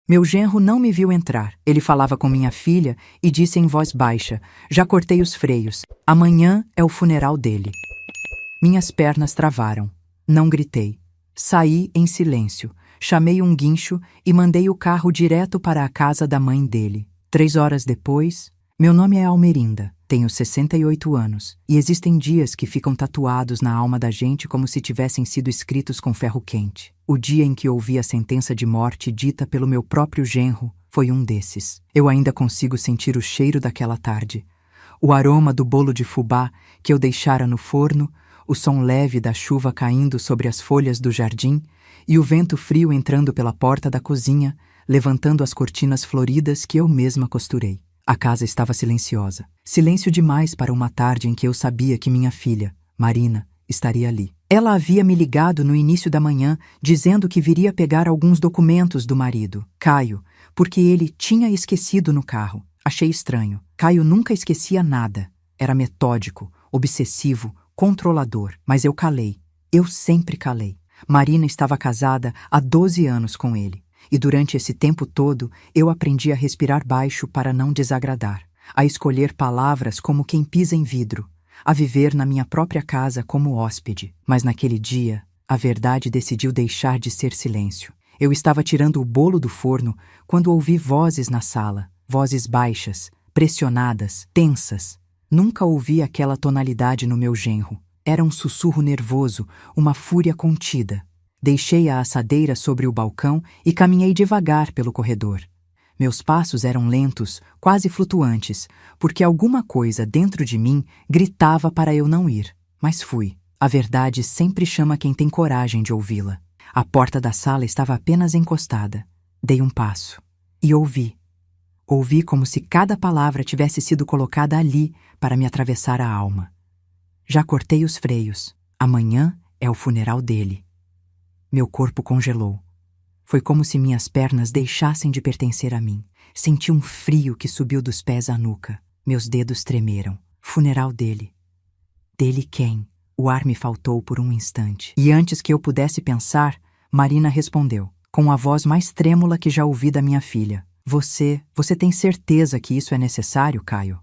Meu genro não me viu entrar. Ele falava com minha filha e disse em voz baixa: já cortei os freios. Amanhã é o funeral dele. Minhas pernas travaram. Não gritei. Saí em silêncio. Chamei um guincho e mandei o carro direto para a casa da mãe dele. 3 horas depois, meu nome é Almerinda, tenho 68 anos, e existem dias que ficam tatuados na alma da gente como se tivessem sido escritos com ferro quente. O dia em que ouvi a sentença de morte dita pelo meu próprio genro foi um desses. Eu ainda consigo sentir o cheiro daquela tarde, o aroma do bolo de fubá que eu deixara no forno, o som leve da chuva caindo sobre as folhas do jardim e o vento frio entrando pela porta da cozinha, levantando as cortinas floridas que eu mesma costurei. A casa estava silenciosa. Silêncio demais para uma tarde em que eu sabia que minha filha, Marina, estaria ali. Ela havia me ligado no início da manhã, dizendo que viria pegar alguns documentos do marido, Caio, porque ele tinha esquecido no carro. Achei estranho. Caio nunca esquecia nada. Era metódico, obsessivo, controlador. Mas eu calei. Eu sempre calei. Marina estava casada há 12 anos com ele. E durante esse tempo todo, eu aprendi a respirar baixo para não desagradar, a escolher palavras como quem pisa em vidro, a viver na minha própria casa como hóspede. Mas naquele dia, a verdade decidiu deixar de ser silêncio. Eu estava tirando o bolo do forno quando ouvi vozes na sala, vozes baixas, pressionadas, tensas. Nunca ouvi aquela tonalidade no meu genro. Era um sussurro nervoso, uma fúria contida. Deixei a assadeira sobre o balcão e caminhei devagar pelo corredor. Meus passos eram lentos, quase flutuantes, porque alguma coisa dentro de mim gritava para eu não ir. Mas fui. A verdade sempre chama quem tem coragem de ouvi-la. A porta da sala estava apenas encostada. Dei um passo. E ouvi. Ouvi como se cada palavra tivesse sido colocada ali para me atravessar a alma. Já cortei os freios. Amanhã é o funeral dele. Meu corpo congelou. Foi como se minhas pernas deixassem de pertencer a mim. Senti um frio que subiu dos pés à nuca. Meus dedos tremeram. Funeral dele. Dele quem? O ar me faltou por um instante. E antes que eu pudesse pensar, Marina respondeu, com a voz mais trêmula que já ouvi da minha filha. Você tem certeza que isso é necessário, Caio?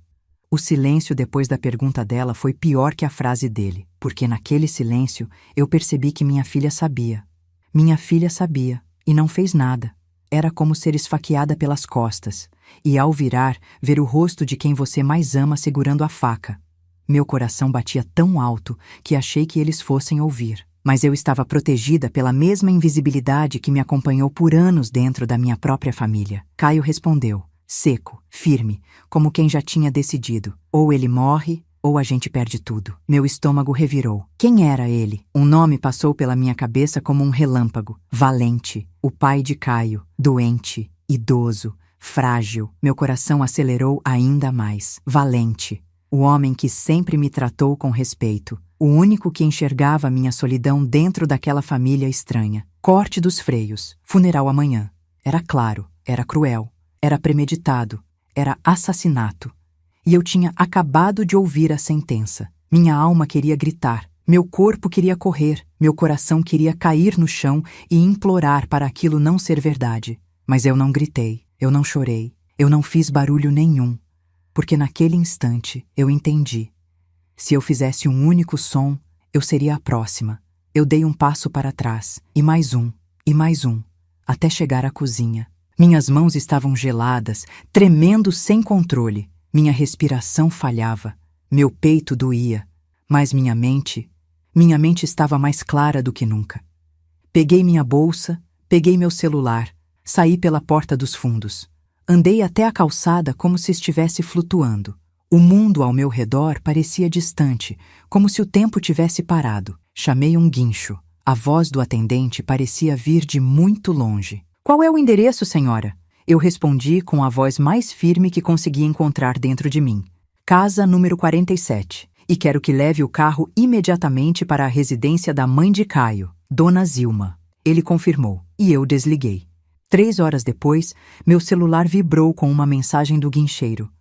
O silêncio depois da pergunta dela foi pior que a frase dele, porque naquele silêncio eu percebi que minha filha sabia. Minha filha sabia, e não fez nada. Era como ser esfaqueada pelas costas, e ao virar, ver o rosto de quem você mais ama segurando a faca. Meu coração batia tão alto que achei que eles fossem ouvir. Mas eu estava protegida pela mesma invisibilidade que me acompanhou por anos dentro da minha própria família. Caio respondeu, seco, firme, como quem já tinha decidido. Ou ele morre, ou a gente perde tudo. Meu estômago revirou. Quem era ele? Um nome passou pela minha cabeça como um relâmpago. Valente, o pai de Caio, doente, idoso, frágil. Meu coração acelerou ainda mais. Valente, o homem que sempre me tratou com respeito. O único que enxergava minha solidão dentro daquela família estranha. Corte dos freios. Funeral amanhã. Era claro, era cruel, era premeditado, era assassinato. E eu tinha acabado de ouvir a sentença. Minha alma queria gritar, meu corpo queria correr, meu coração queria cair no chão e implorar para aquilo não ser verdade. Mas eu não gritei, eu não chorei, eu não fiz barulho nenhum, porque naquele instante eu entendi. Se eu fizesse um único som, eu seria a próxima. Eu dei um passo para trás, e mais um, até chegar à cozinha. Minhas mãos estavam geladas, tremendo sem controle. Minha respiração falhava, meu peito doía, mas minha mente estava mais clara do que nunca. Peguei minha bolsa, peguei meu celular, saí pela porta dos fundos. Andei até a calçada como se estivesse flutuando. O mundo ao meu redor parecia distante, como se o tempo tivesse parado. Chamei um guincho. A voz do atendente parecia vir de muito longe. Qual é o endereço, senhora? Eu respondi com a voz mais firme que consegui encontrar dentro de mim. Casa número 47. E quero que leve o carro imediatamente para a residência da mãe de Caio, Dona Zilma. Ele confirmou, e eu desliguei. 3 horas depois, meu celular vibrou com uma mensagem do guincheiro.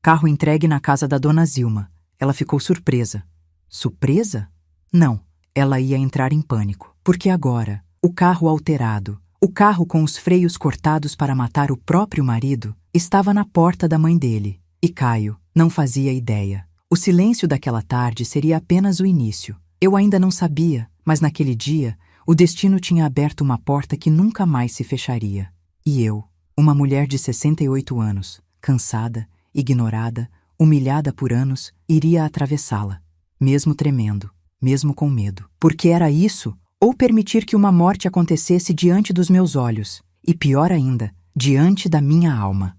Carro entregue na casa da Dona Zilma. Ela ficou surpresa. Surpresa? Não, ela ia entrar em pânico. Porque agora, o carro alterado, O carro com os freios cortados para matar o próprio marido estava na porta da mãe dele, e Caio não fazia ideia. O silêncio daquela tarde seria apenas o início. Eu ainda não sabia, mas naquele dia, o destino tinha aberto uma porta que nunca mais se fecharia. E eu, uma mulher de 68 anos, cansada, ignorada, humilhada por anos, iria atravessá-la, mesmo tremendo, mesmo com medo. Porque era isso, ou permitir que uma morte acontecesse diante dos meus olhos, e pior ainda, diante da minha alma.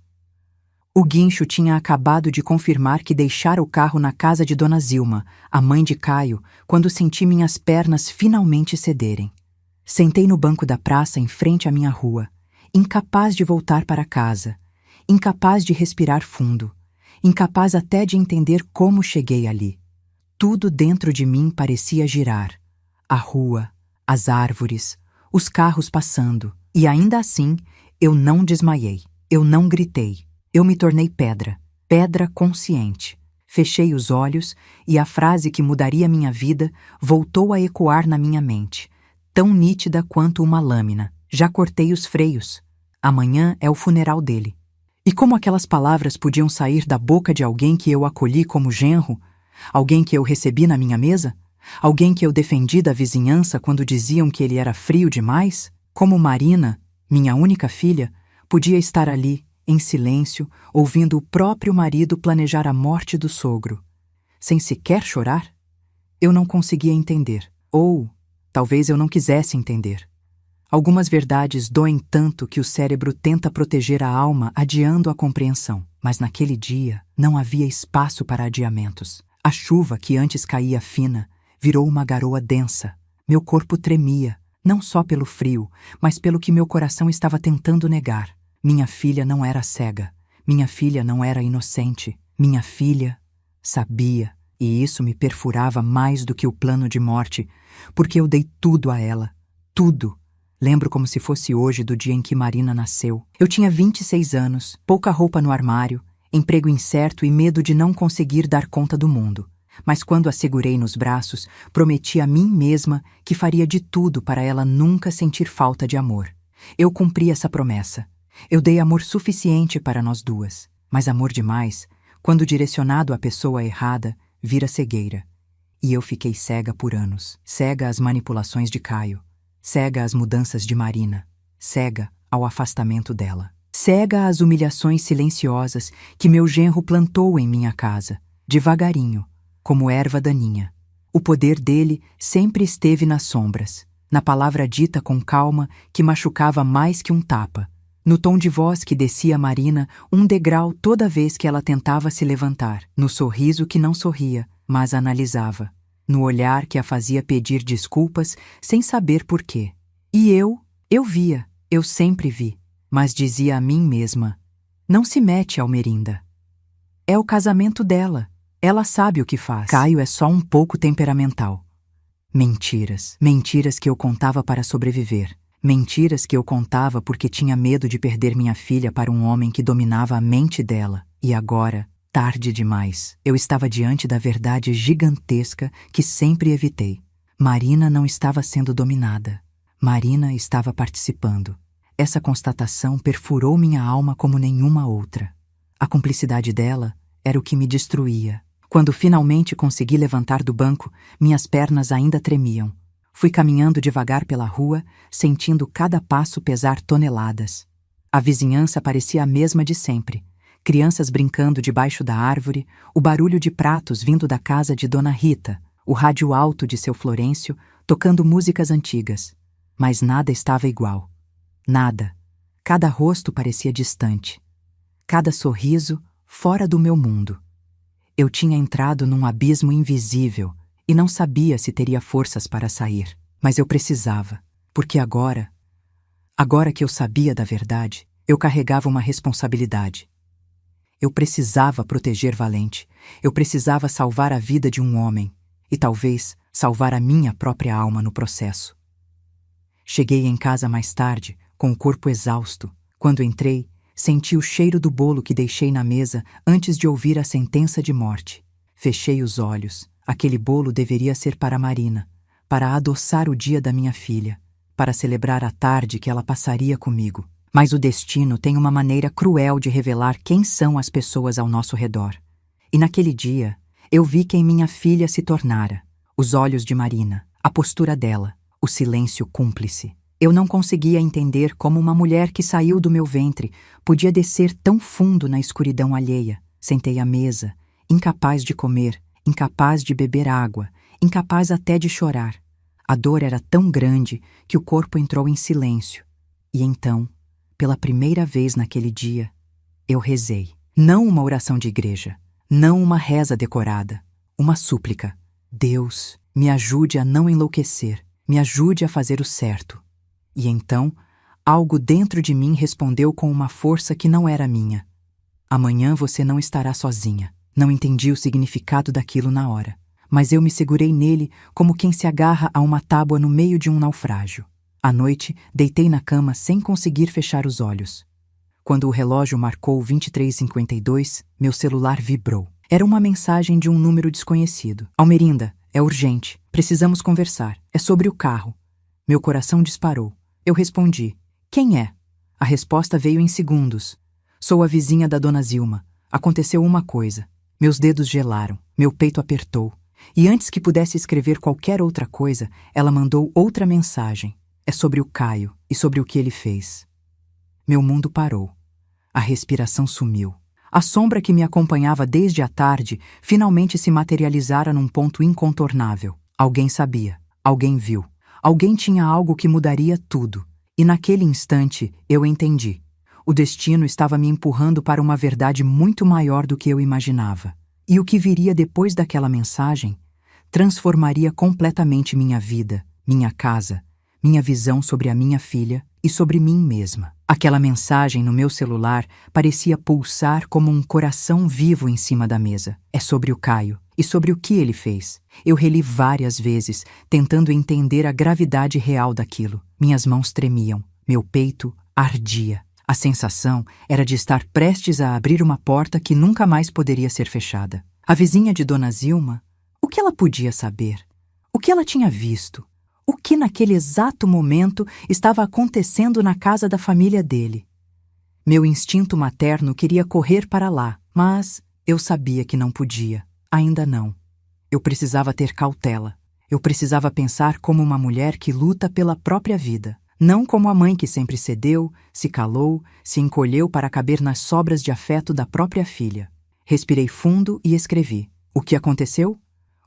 O guincho tinha acabado de confirmar que deixara o carro na casa de Dona Zilma, a mãe de Caio, quando senti minhas pernas finalmente cederem. Sentei no banco da praça em frente à minha rua, incapaz de voltar para casa, incapaz de respirar fundo, incapaz até de entender como cheguei ali. Tudo dentro de mim parecia girar. A rua, as árvores, os carros passando, e ainda assim eu não desmaiei, eu não gritei. Eu me tornei pedra, pedra consciente. Fechei os olhos e a frase que mudaria minha vida voltou a ecoar na minha mente, tão nítida quanto uma lâmina. Já cortei os freios. Amanhã é o funeral dele. E como aquelas palavras podiam sair da boca de alguém que eu acolhi como genro? Alguém que eu recebi na minha mesa? Alguém que eu defendi da vizinhança quando diziam que ele era frio demais? Como Marina, minha única filha, podia estar ali, em silêncio, ouvindo o próprio marido planejar a morte do sogro, sem sequer chorar? Eu não conseguia entender, ou talvez eu não quisesse entender. Algumas verdades doem tanto que o cérebro tenta proteger a alma adiando a compreensão, mas naquele dia não havia espaço para adiamentos. A chuva que antes caía fina virou uma garoa densa. Meu corpo tremia, não só pelo frio, mas pelo que meu coração estava tentando negar. Minha filha não era cega, minha filha não era inocente, minha filha sabia, e isso me perfurava mais do que o plano de morte, porque eu dei tudo a ela, tudo. Lembro como se fosse hoje do dia em que Marina nasceu. Eu tinha 26 anos, pouca roupa no armário, emprego incerto e medo de não conseguir dar conta do mundo. Mas quando a segurei nos braços, prometi a mim mesma que faria de tudo para ela nunca sentir falta de amor. Eu cumpri essa promessa. Eu dei amor suficiente para nós duas, mas amor demais, quando direcionado à pessoa errada, vira cegueira. E eu fiquei cega por anos, cega às manipulações de Caio, cega às mudanças de Marina, cega ao afastamento dela, cega às humilhações silenciosas que meu genro plantou em minha casa, devagarinho, como erva daninha. O poder dele sempre esteve nas sombras, na palavra dita com calma que machucava mais que um tapa, no tom de voz que descia a Marina um degrau toda vez que ela tentava se levantar, no sorriso que não sorria, mas analisava, no olhar que a fazia pedir desculpas sem saber por quê. E eu via, eu sempre vi, mas dizia a mim mesma: não se mete, Almerinda. É o casamento dela, ela sabe o que faz. Caio é só um pouco temperamental. Mentiras, mentiras que eu contava para sobreviver. Mentiras que eu contava porque tinha medo de perder minha filha para um homem que dominava a mente dela. E agora, tarde demais, eu estava diante da verdade gigantesca que sempre evitei. Marina não estava sendo dominada. Marina estava participando. Essa constatação perfurou minha alma como nenhuma outra. A cumplicidade dela era o que me destruía. Quando finalmente consegui levantar do banco, minhas pernas ainda tremiam. Fui caminhando devagar pela rua, sentindo cada passo pesar toneladas. A vizinhança parecia a mesma de sempre. Crianças brincando debaixo da árvore, o barulho de pratos vindo da casa de Dona Rita, o rádio alto de seu Florencio tocando músicas antigas. Mas nada estava igual. Nada. Cada rosto parecia distante. Cada sorriso fora do meu mundo. Eu tinha entrado num abismo invisível e não sabia se teria forças para sair. Mas eu precisava, porque agora que eu sabia da verdade, eu carregava uma responsabilidade. Eu precisava proteger Valente, eu precisava salvar a vida de um homem e talvez salvar a minha própria alma no processo. Cheguei em casa mais tarde, com o corpo exausto. Quando entrei, senti o cheiro do bolo que deixei na mesa antes de ouvir a sentença de morte. Fechei os olhos. Aquele bolo deveria ser para Marina, para adoçar o dia da minha filha. para celebrar a tarde que ela passaria comigo. Mas o destino tem uma maneira cruel de revelar quem são as pessoas ao nosso redor. E naquele dia, eu vi quem minha filha se tornara. Os olhos de Marina, a postura dela, o silêncio cúmplice. Eu não conseguia entender como uma mulher que saiu do meu ventre podia descer tão fundo na escuridão alheia. Sentei à mesa, incapaz de comer, incapaz de beber água, incapaz até de chorar. A dor era tão grande que o corpo entrou em silêncio. E então, pela primeira vez naquele dia, eu rezei. Não uma oração de igreja, não uma reza decorada, uma súplica. Deus, me ajude a não enlouquecer, me ajude a fazer o certo. E então, algo dentro de mim respondeu com uma força que não era minha. Amanhã você não estará sozinha. Não entendi o significado daquilo na hora, mas eu me segurei nele como quem se agarra a uma tábua no meio de um naufrágio. À noite, deitei na cama sem conseguir fechar os olhos. Quando o relógio marcou 23h52, meu celular vibrou. Era uma mensagem de um número desconhecido. Almerinda, é urgente. Precisamos conversar. É sobre o carro. Meu coração disparou. Eu respondi. Quem é? A resposta veio em segundos. Sou a vizinha da dona Zilma. Aconteceu uma coisa. Meus dedos gelaram. Meu peito apertou. E antes que pudesse escrever qualquer outra coisa, ela mandou outra mensagem. É sobre o Caio e sobre o que ele fez. Meu mundo parou. A respiração sumiu. A sombra que me acompanhava desde a tarde finalmente se materializara num ponto incontornável. Alguém sabia. Alguém viu. Alguém tinha algo que mudaria tudo. E naquele instante eu entendi. O destino estava me empurrando para uma verdade muito maior do que eu imaginava. E o que viria depois daquela mensagem transformaria completamente minha vida, minha casa, minha visão sobre a minha filha e sobre mim mesma. Aquela mensagem no meu celular parecia pulsar como um coração vivo em cima da mesa. É sobre o Caio e sobre o que ele fez. Eu reli várias vezes, tentando entender a gravidade real daquilo. Minhas mãos tremiam, meu peito ardia. A sensação era de estar prestes a abrir uma porta que nunca mais poderia ser fechada. A vizinha de Dona Zilma, o que ela podia saber? O que ela tinha visto? O que naquele exato momento estava acontecendo na casa da família dele? Meu instinto materno queria correr para lá, mas eu sabia que não podia. Ainda não. Eu precisava ter cautela. Eu precisava pensar como uma mulher que luta pela própria vida. Não como a mãe que sempre cedeu, se calou, se encolheu para caber nas sobras de afeto da própria filha. Respirei fundo e escrevi. O que aconteceu?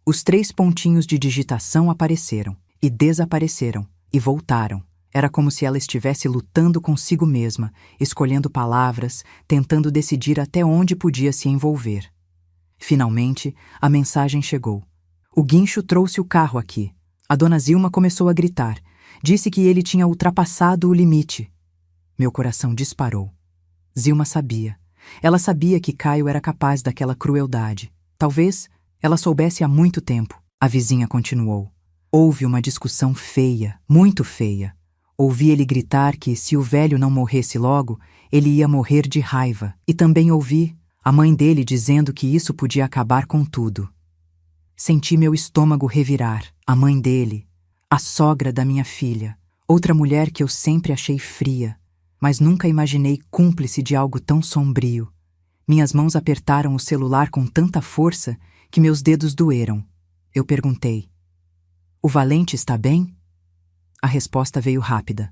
Os 3 pontinhos de digitação apareceram, e desapareceram, e voltaram. Era como se ela estivesse lutando consigo mesma, escolhendo palavras, tentando decidir até onde podia se envolver. Finalmente, a mensagem chegou. O guincho trouxe o carro aqui. A dona Zilma começou a gritar. Disse que ele tinha ultrapassado o limite. Meu coração disparou. Zilma sabia. Ela sabia que Caio era capaz daquela crueldade. Talvez ela soubesse há muito tempo. A vizinha continuou. Houve uma discussão feia, muito feia. Ouvi ele gritar que, se o velho não morresse logo, ele ia morrer de raiva. E também ouvi a mãe dele dizendo que isso podia acabar com tudo. Senti meu estômago revirar. A mãe dele, a sogra da minha filha, outra mulher que eu sempre achei fria, mas nunca imaginei cúmplice de algo tão sombrio. Minhas mãos apertaram o celular com tanta força que meus dedos doeram. Eu perguntei: "O Valente está bem?" A resposta veio rápida.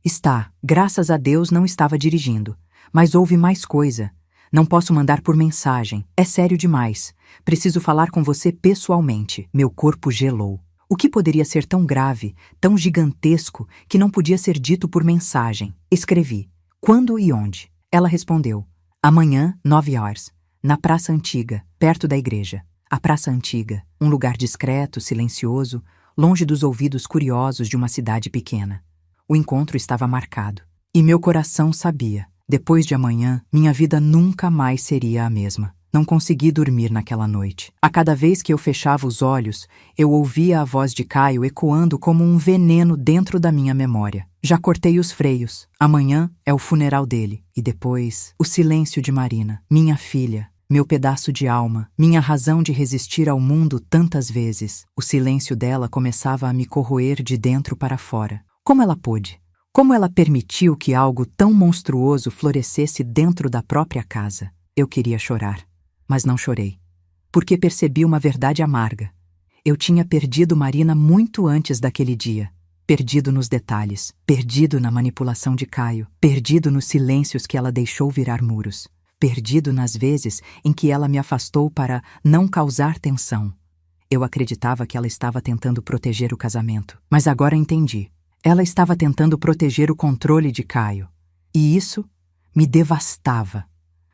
"Está. Graças a Deus não estava dirigindo. Mas houve mais coisa. Não posso mandar por mensagem. É sério demais. Preciso falar com você pessoalmente." Meu corpo gelou. O que poderia ser tão grave, tão gigantesco, que não podia ser dito por mensagem? Escrevi. "Quando e onde?" Ela respondeu. "Amanhã, 9 horas, na Praça Antiga, perto da igreja." A Praça Antiga, um lugar discreto, silencioso, longe dos ouvidos curiosos de uma cidade pequena. O encontro estava marcado. E meu coração sabia. Depois de amanhã, minha vida nunca mais seria a mesma. Não consegui dormir naquela noite. A cada vez que eu fechava os olhos, eu ouvia a voz de Caio ecoando como um veneno dentro da minha memória. Já cortei os freios. Amanhã é o funeral dele. E depois, o silêncio de Marina, minha filha, meu pedaço de alma, minha razão de resistir ao mundo tantas vezes. O silêncio dela começava a me corroer de dentro para fora. Como ela pôde? Como ela permitiu que algo tão monstruoso florescesse dentro da própria casa? Eu queria chorar, mas não chorei, porque percebi uma verdade amarga. Eu tinha perdido Marina muito antes daquele dia. Perdido nos detalhes, perdido na manipulação de Caio, perdido nos silêncios que ela deixou virar muros, perdido nas vezes em que ela me afastou para não causar tensão. Eu acreditava que ela estava tentando proteger o casamento, mas agora entendi. Ela estava tentando proteger o controle de Caio. E isso me devastava.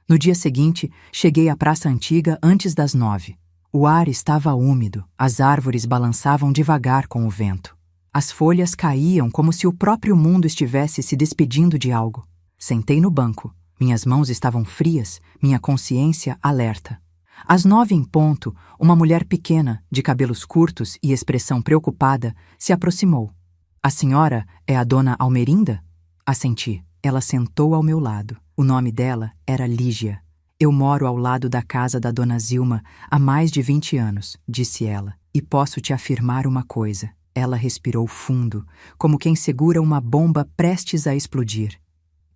No dia seguinte, cheguei à Praça Antiga antes das 9. O ar estava úmido, as árvores balançavam devagar com o vento. As folhas caíam como se o próprio mundo estivesse se despedindo de algo. Sentei no banco. Minhas mãos estavam frias, minha consciência alerta. Às 9 em ponto, uma mulher pequena, de cabelos curtos e expressão preocupada, se aproximou. A senhora é a dona Almerinda? Assenti. Ela sentou ao meu lado. O nome dela era Lígia. Eu moro ao lado da casa da dona Zilma há mais de 20 anos, disse ela. E posso te afirmar uma coisa. Ela respirou fundo, como quem segura uma bomba prestes a explodir.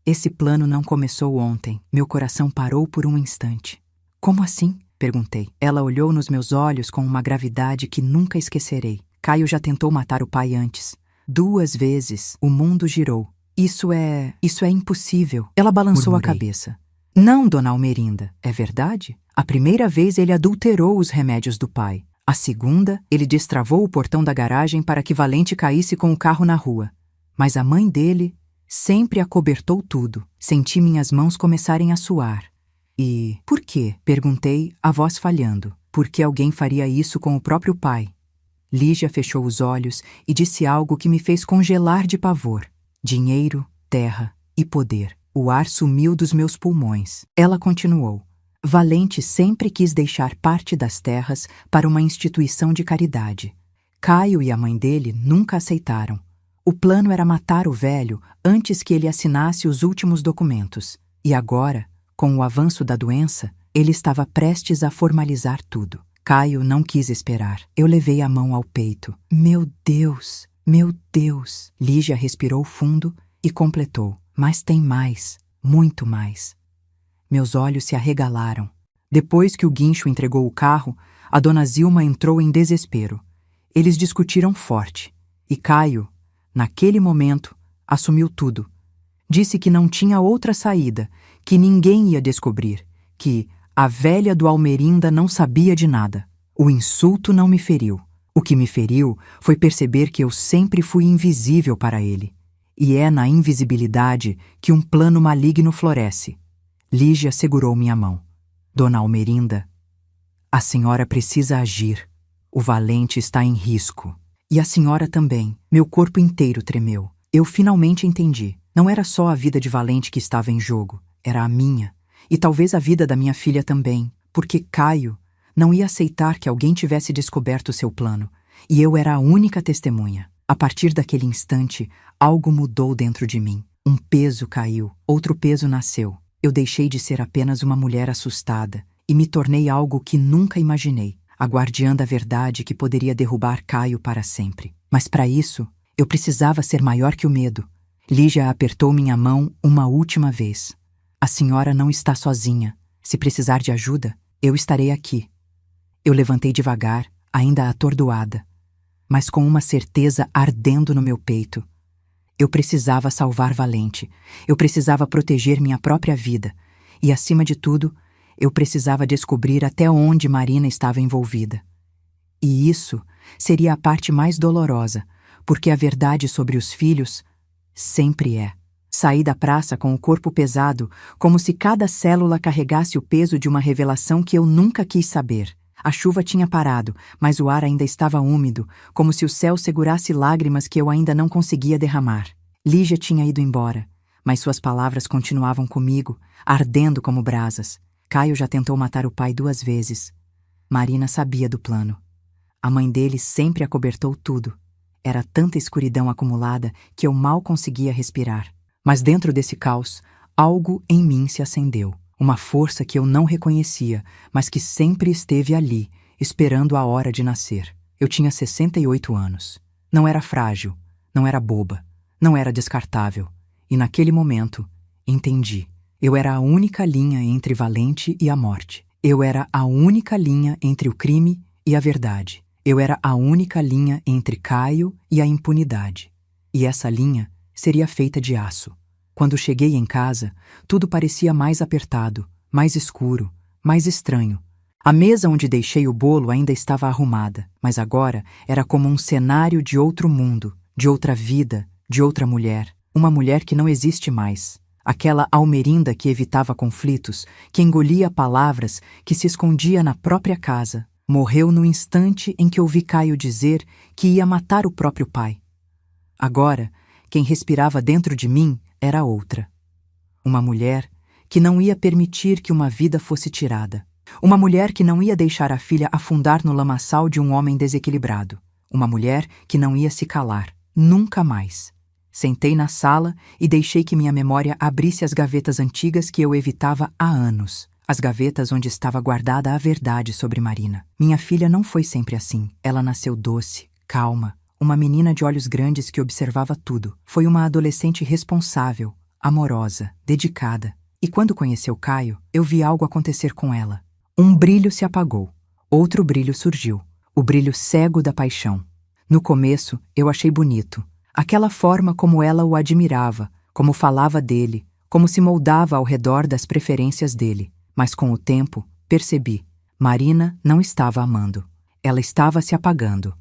Esse plano não começou ontem. Meu coração parou por um instante. Como assim? Perguntei. Ela olhou nos meus olhos com uma gravidade que nunca esquecerei. Caio já tentou matar o pai antes. 2 vezes. O mundo girou. Isso é impossível. Ela balançou a cabeça. Não, dona Almerinda. É verdade? A primeira vez ele adulterou os remédios do pai. A segunda, ele destravou o portão da garagem para que Valente caísse com o carro na rua. Mas a mãe dele sempre acobertou tudo. Senti minhas mãos começarem a suar. E por quê? Perguntei, a voz falhando. Por que alguém faria isso com o próprio pai? Lígia fechou os olhos e disse algo que me fez congelar de pavor. Dinheiro, terra e poder. O ar sumiu dos meus pulmões. Ela continuou. Valente sempre quis deixar parte das terras para uma instituição de caridade. Caio e a mãe dele nunca aceitaram. O plano era matar o velho antes que ele assinasse os últimos documentos. E agora, com o avanço da doença, ele estava prestes a formalizar tudo. Caio não quis esperar. Eu levei a mão ao peito. Meu Deus! Meu Deus! Lígia respirou fundo e completou. Mas tem mais, muito mais. Meus olhos se arregalaram. Depois que o guincho entregou o carro, a dona Zilma entrou em desespero. Eles discutiram forte. E Caio, naquele momento, assumiu tudo. Disse que não tinha outra saída, que ninguém ia descobrir, que a velha do Almerinda não sabia de nada. O insulto não me feriu. O que me feriu foi perceber que eu sempre fui invisível para ele. E é na invisibilidade que um plano maligno floresce. Lígia segurou minha mão. Dona Almerinda, a senhora precisa agir. O Valente está em risco. E a senhora também. Meu corpo inteiro tremeu. Eu finalmente entendi. Não era só a vida de Valente que estava em jogo. Era a minha. E talvez a vida da minha filha também. Porque Caio não ia aceitar que alguém tivesse descoberto seu plano. E eu era a única testemunha. A partir daquele instante, algo mudou dentro de mim. Um peso caiu, outro peso nasceu. Eu deixei de ser apenas uma mulher assustada e me tornei algo que nunca imaginei, a guardiã da verdade que poderia derrubar Caio para sempre. Mas para isso, eu precisava ser maior que o medo. Lígia apertou minha mão uma última vez. A senhora não está sozinha. Se precisar de ajuda, eu estarei aqui. Eu levantei devagar, ainda atordoada, mas com uma certeza ardendo no meu peito. Eu precisava salvar Valente. Eu precisava proteger minha própria vida. E, acima de tudo, eu precisava descobrir até onde Marina estava envolvida. E isso seria a parte mais dolorosa, porque a verdade sobre os filhos sempre é. Saí da praça com o corpo pesado, como se cada célula carregasse o peso de uma revelação que eu nunca quis saber. A chuva tinha parado, mas o ar ainda estava úmido, como se o céu segurasse lágrimas que eu ainda não conseguia derramar. Lígia tinha ido embora, mas suas palavras continuavam comigo, ardendo como brasas. Caio já tentou matar o pai 2 vezes. Marina sabia do plano. A mãe dele sempre acobertou tudo. Era tanta escuridão acumulada que eu mal conseguia respirar. Mas dentro desse caos, algo em mim se acendeu. Uma força que eu não reconhecia, mas que sempre esteve ali, esperando a hora de nascer. Eu tinha 68 anos. Não era frágil, não era boba. Não era descartável. E naquele momento, entendi. Eu era a única linha entre Valente e a morte. Eu era a única linha entre o crime e a verdade. Eu era a única linha entre Caio e a impunidade. E essa linha seria feita de aço. Quando cheguei em casa, tudo parecia mais apertado, mais escuro, mais estranho. A mesa onde deixei o bolo ainda estava arrumada, mas agora era como um cenário de outro mundo, de outra vida, de outra mulher. Uma mulher que não existe mais. Aquela Almerinda que evitava conflitos, que engolia palavras, que se escondia na própria casa. Morreu no instante em que ouvi Caio dizer que ia matar o próprio pai. Agora, quem respirava dentro de mim era outra. Uma mulher que não ia permitir que uma vida fosse tirada. Uma mulher que não ia deixar a filha afundar no lamaçal de um homem desequilibrado. Uma mulher que não ia se calar, nunca mais. Sentei na sala e deixei que minha memória abrisse as gavetas antigas que eu evitava há anos. As gavetas onde estava guardada a verdade sobre Marina. Minha filha não foi sempre assim. Ela nasceu doce, calma, uma menina de olhos grandes que observava tudo. Foi uma adolescente responsável, amorosa, dedicada. E quando conheceu Caio, eu vi algo acontecer com ela. Um brilho se apagou. Outro brilho surgiu. O brilho cego da paixão. No começo, eu achei bonito. Aquela forma como ela o admirava, como falava dele, como se moldava ao redor das preferências dele. Mas com o tempo, percebi. Marina não estava amando. Ela estava se apagando.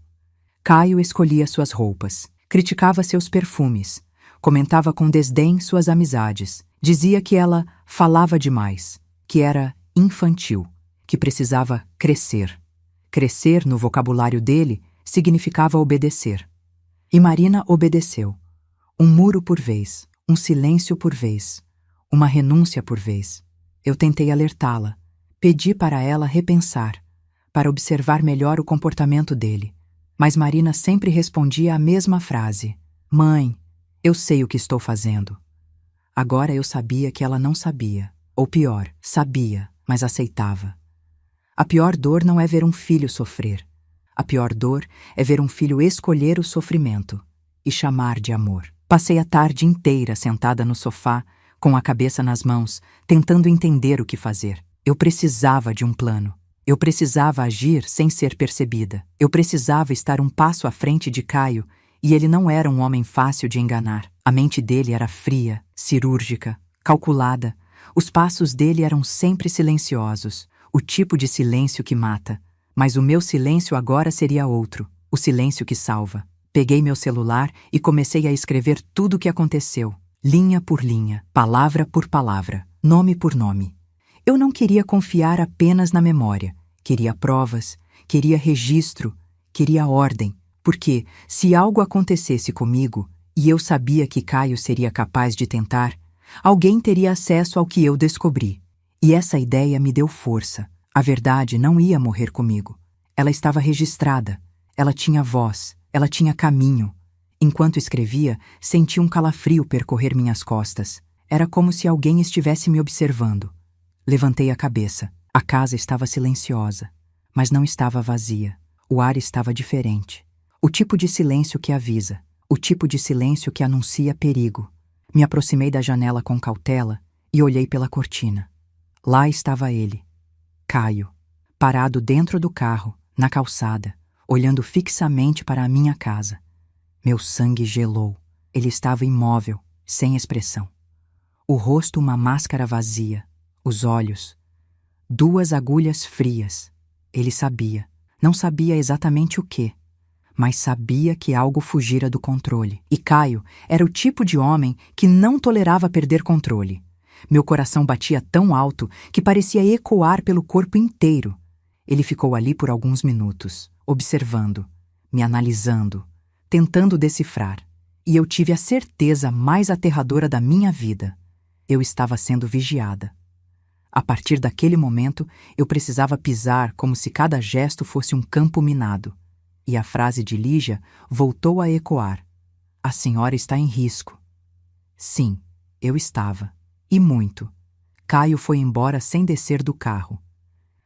Caio escolhia suas roupas, criticava seus perfumes, comentava com desdém suas amizades, dizia que ela falava demais, que era infantil, que precisava crescer. Crescer, no vocabulário dele, significava obedecer. E Marina obedeceu. Um muro por vez, um silêncio por vez, uma renúncia por vez. Eu tentei alertá-la, pedi para ela repensar, para observar melhor o comportamento dele. Mas Marina sempre respondia a mesma frase: Mãe, eu sei o que estou fazendo. Agora eu sabia que ela não sabia. Ou pior, sabia, mas aceitava. A pior dor não é ver um filho sofrer. A pior dor é ver um filho escolher o sofrimento e chamar de amor. Passei a tarde inteira sentada no sofá, com a cabeça nas mãos, tentando entender o que fazer. Eu precisava de um plano. Eu precisava agir sem ser percebida. Eu precisava estar um passo à frente de Caio, e ele não era um homem fácil de enganar. A mente dele era fria, cirúrgica, calculada. Os passos dele eram sempre silenciosos, o tipo de silêncio que mata. Mas o meu silêncio agora seria outro, o silêncio que salva. Peguei meu celular e comecei a escrever tudo o que aconteceu, linha por linha, palavra por palavra, nome por nome. Eu não queria confiar apenas na memória. Queria provas, queria registro, queria ordem. Porque, se algo acontecesse comigo, e eu sabia que Caio seria capaz de tentar, alguém teria acesso ao que eu descobri. E essa ideia me deu força. A verdade não ia morrer comigo. Ela estava registrada. Ela tinha voz. Ela tinha caminho. Enquanto escrevia, senti um calafrio percorrer minhas costas. Era como se alguém estivesse me observando. Levantei a cabeça. A casa estava silenciosa, mas não estava vazia. O ar estava diferente. O tipo de silêncio que avisa. O tipo de silêncio que anuncia perigo. Me aproximei da janela com cautela e olhei pela cortina. Lá estava ele, Caio, parado dentro do carro, na calçada, olhando fixamente para a minha casa. Meu sangue gelou. Ele estava imóvel, sem expressão. O rosto uma máscara vazia, os olhos, duas agulhas frias. Ele sabia. Não sabia exatamente o quê, mas sabia que algo fugira do controle. E Caio era o tipo de homem que não tolerava perder controle. Meu coração batia tão alto que parecia ecoar pelo corpo inteiro. Ele ficou ali por alguns minutos, observando, me analisando, tentando decifrar. E eu tive a certeza mais aterradora da minha vida. Eu estava sendo vigiada. A partir daquele momento, eu precisava pisar como se cada gesto fosse um campo minado. E a frase de Lígia voltou a ecoar. A senhora está em risco. Sim, eu estava. E muito. Caio foi embora sem descer do carro.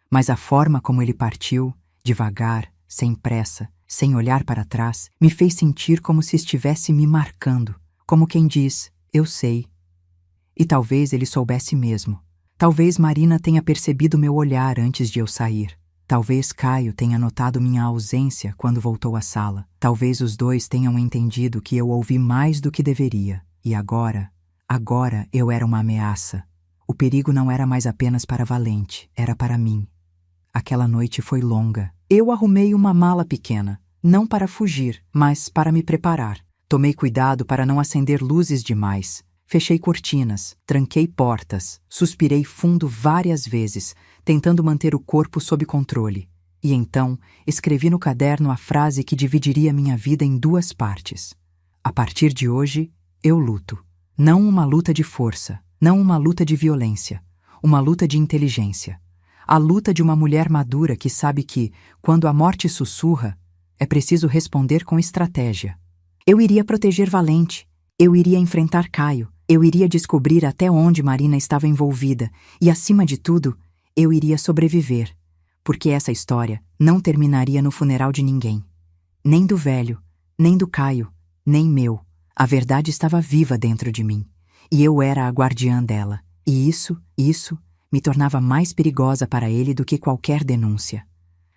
Mas a forma como ele partiu, devagar, sem pressa, sem olhar para trás, me fez sentir como se estivesse me marcando, como quem diz, eu sei. E talvez ele soubesse mesmo. Talvez Marina tenha percebido meu olhar antes de eu sair. Talvez Caio tenha notado minha ausência quando voltou à sala. Talvez os dois tenham entendido que eu ouvi mais do que deveria. E agora eu era uma ameaça. O perigo não era mais apenas para Valente, era para mim. Aquela noite foi longa. Eu arrumei uma mala pequena, não para fugir, mas para me preparar. Tomei cuidado para não acender luzes demais. Fechei cortinas, tranquei portas, suspirei fundo várias vezes, tentando manter o corpo sob controle. E então, escrevi no caderno a frase que dividiria minha vida em duas partes. A partir de hoje, eu luto. Não uma luta de força, não uma luta de violência, uma luta de inteligência. A luta de uma mulher madura que sabe que, quando a morte sussurra, é preciso responder com estratégia. Eu iria proteger Valente, eu iria enfrentar Caio, eu iria descobrir até onde Marina estava envolvida e, acima de tudo, eu iria sobreviver, porque essa história não terminaria no funeral de ninguém. Nem do velho, nem do Caio, nem meu. A verdade estava viva dentro de mim, e eu era a guardiã dela. E isso me tornava mais perigosa para ele do que qualquer denúncia.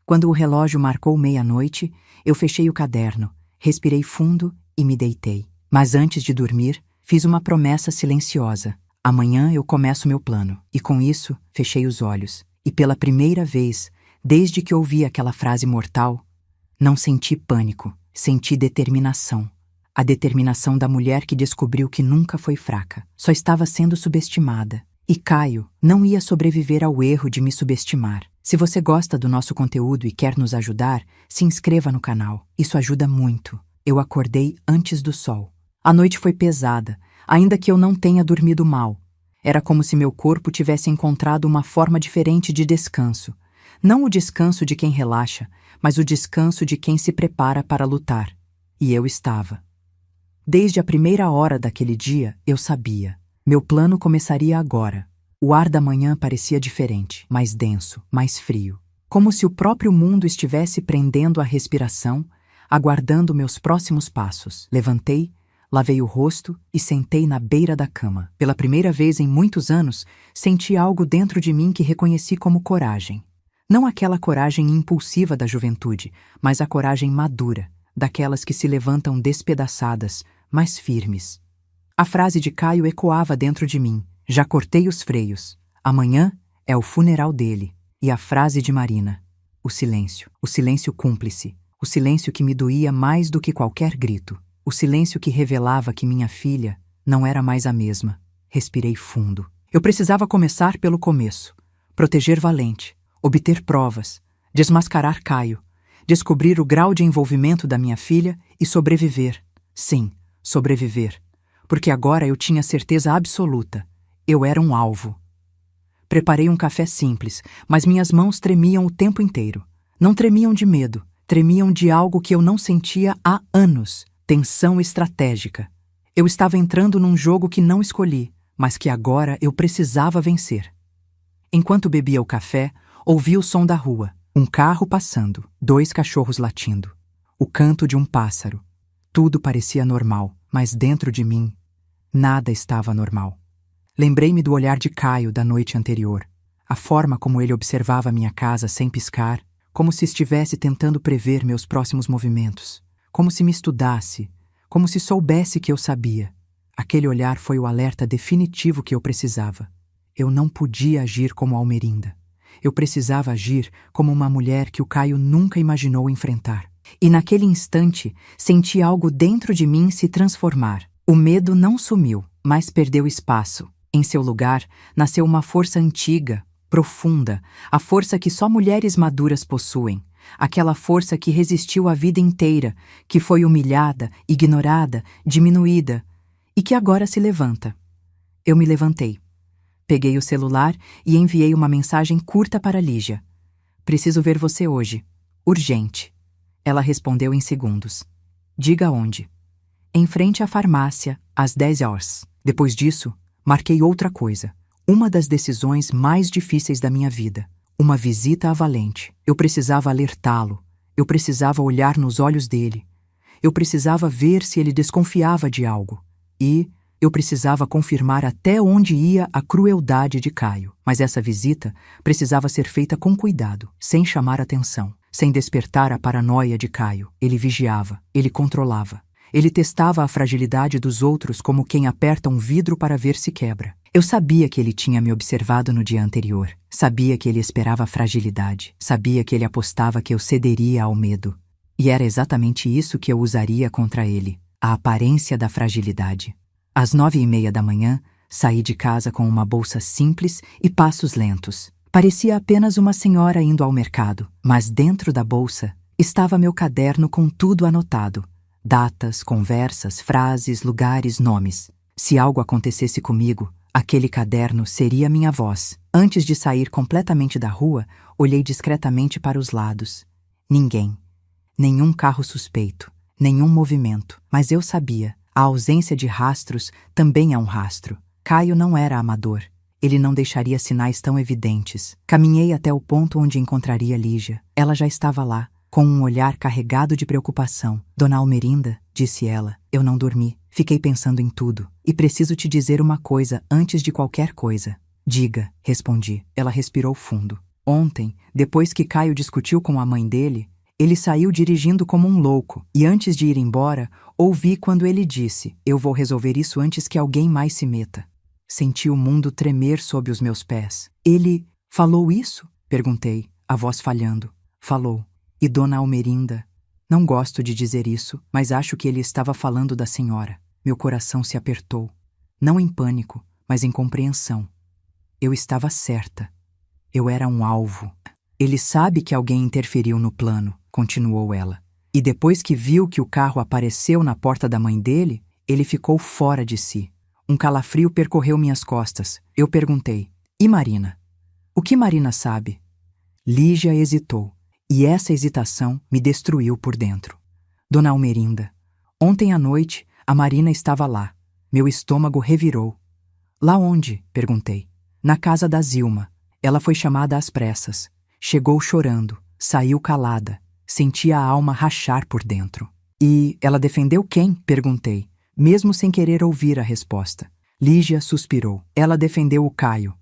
Quando o relógio marcou meia-noite, eu fechei o caderno, respirei fundo e me deitei. Mas antes de dormir, fiz uma promessa silenciosa. Amanhã eu começo meu plano. E com isso, fechei os olhos. E pela primeira vez, desde que ouvi aquela frase mortal, não senti pânico, senti determinação. A determinação da mulher que descobriu que nunca foi fraca, só estava sendo subestimada. E Caio não ia sobreviver ao erro de me subestimar. Se você gosta do nosso conteúdo e quer nos ajudar, se inscreva no canal. Isso ajuda muito. Eu acordei antes do sol. A noite foi pesada, ainda que eu não tenha dormido mal. Era como se meu corpo tivesse encontrado uma forma diferente de descanso. Não o descanso de quem relaxa, mas o descanso de quem se prepara para lutar. E eu estava. Desde a primeira hora daquele dia, eu sabia. Meu plano começaria agora. O ar da manhã parecia diferente, mais denso, mais frio. Como se o próprio mundo estivesse prendendo a respiração, aguardando meus próximos passos. Levantei, lavei o rosto e sentei na beira da cama. Pela primeira vez em muitos anos, senti algo dentro de mim que reconheci como coragem. Não aquela coragem impulsiva da juventude, mas a coragem madura, daquelas que se levantam despedaçadas, mas firmes. A frase de Caio ecoava dentro de mim. Já cortei os freios. Amanhã é o funeral dele. E a frase de Marina. O silêncio cúmplice. O silêncio que me doía mais do que qualquer grito. O silêncio que revelava que minha filha não era mais a mesma. Respirei fundo. Eu precisava começar pelo começo. Proteger Valente. Obter provas. Desmascarar Caio. Descobrir o grau de envolvimento da minha filha e sobreviver. Sim, sobreviver. Porque agora eu tinha certeza absoluta. Eu era um alvo. Preparei um café simples, mas minhas mãos tremiam o tempo inteiro. Não tremiam de medo, tremiam de algo que eu não sentia há anos. Tensão estratégica. Eu estava entrando num jogo que não escolhi, mas que agora eu precisava vencer. Enquanto bebia o café, ouvi o som da rua. Um carro passando, 2 cachorros latindo. O canto de um pássaro. Tudo parecia normal, mas dentro de mim, nada estava normal. Lembrei-me do olhar de Caio da noite anterior, a forma como ele observava minha casa sem piscar, como se estivesse tentando prever meus próximos movimentos, como se me estudasse, como se soubesse que eu sabia. Aquele olhar foi o alerta definitivo que eu precisava. Eu não podia agir como Almerinda. Eu precisava agir como uma mulher que o Caio nunca imaginou enfrentar. E naquele instante, senti algo dentro de mim se transformar. O medo não sumiu, mas perdeu espaço. Em seu lugar, nasceu uma força antiga, profunda, a força que só mulheres maduras possuem. Aquela força que resistiu a vida inteira, que foi humilhada, ignorada, diminuída, e que agora se levanta. Eu me levantei. Peguei o celular e enviei uma mensagem curta para Lígia. Preciso ver você hoje. Urgente. Ela respondeu em segundos. Diga onde. Em frente à farmácia, às 10 horas. Depois disso, marquei outra coisa. Uma das decisões mais difíceis da minha vida. Uma visita a Valente. Eu precisava alertá-lo. Eu precisava olhar nos olhos dele. Eu precisava ver se ele desconfiava de algo. E eu precisava confirmar até onde ia a crueldade de Caio. Mas essa visita precisava ser feita com cuidado, sem chamar atenção, sem despertar a paranoia de Caio. Ele vigiava, ele controlava. Ele testava a fragilidade dos outros como quem aperta um vidro para ver se quebra. Eu sabia que ele tinha me observado no dia anterior. Sabia que ele esperava a fragilidade. Sabia que ele apostava que eu cederia ao medo. E era exatamente isso que eu usaria contra ele, a aparência da fragilidade. Às 9h30 da manhã, saí de casa com uma bolsa simples e passos lentos. Parecia apenas uma senhora indo ao mercado, mas dentro da bolsa estava meu caderno com tudo anotado. Datas, conversas, frases, lugares, nomes. Se algo acontecesse comigo, aquele caderno seria minha voz. Antes de sair completamente da rua, olhei discretamente para os lados. Ninguém. Nenhum carro suspeito. Nenhum movimento. Mas eu sabia. A ausência de rastros também é um rastro. Caio não era amador. Ele não deixaria sinais tão evidentes. Caminhei até o ponto onde encontraria Lígia. Ela já estava lá, com um olhar carregado de preocupação. Dona Almerinda, disse ela, eu não dormi. Fiquei pensando em tudo. E preciso te dizer uma coisa antes de qualquer coisa. Diga, respondi. Ela respirou fundo. Ontem, depois que Caio discutiu com a mãe dele, ele saiu dirigindo como um louco. E antes de ir embora, ouvi quando ele disse, eu vou resolver isso antes que alguém mais se meta. Senti o mundo tremer sob os meus pés. Ele falou isso? Perguntei, a voz falhando. Falou. E Dona Almerinda? Não gosto de dizer isso, mas acho que ele estava falando da senhora. Meu coração se apertou. Não em pânico, mas em compreensão. Eu estava certa. Eu era um alvo. Ele sabe que alguém interferiu no plano, continuou ela. E depois que viu que o carro apareceu na porta da mãe dele, ele ficou fora de si. Um calafrio percorreu minhas costas. Eu perguntei, e Marina? O que Marina sabe? Lígia hesitou. E essa hesitação me destruiu por dentro. Dona Almerinda, ontem à noite, a Marina estava lá. Meu estômago revirou. Lá onde? Perguntei. Na casa da Zilma. Ela foi chamada às pressas. Chegou chorando. Saiu calada. Senti a alma rachar por dentro. E ela defendeu quem? Perguntei, mesmo sem querer ouvir a resposta. Lígia suspirou. Ela defendeu o Caio.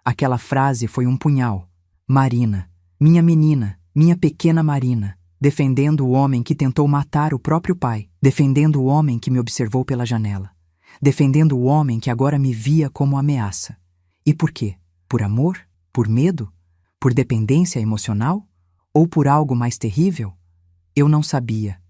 Aquela frase foi um punhal. Marina, minha menina, minha pequena Marina, defendendo o homem que tentou matar o próprio pai, defendendo o homem que me observou pela janela, defendendo o homem que agora me via como ameaça. E por quê? Por amor? Por medo? Por dependência emocional? Ou por algo mais terrível? Eu não sabia.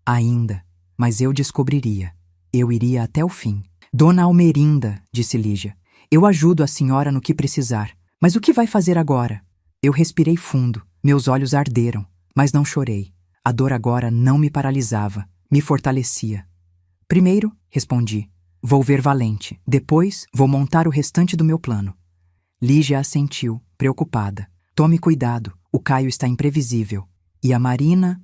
Ainda. Mas eu descobriria. Eu iria até o fim. Dona Almerinda, disse Lígia, eu ajudo a senhora no que precisar. Mas o que vai fazer agora? Eu respirei fundo. Meus olhos arderam, mas não chorei. A dor agora não me paralisava, me fortalecia. Primeiro, respondi, vou ver Valente. Depois, vou montar o restante do meu plano. Lígia assentiu, preocupada. Tome cuidado, o Caio está imprevisível. E a Marina?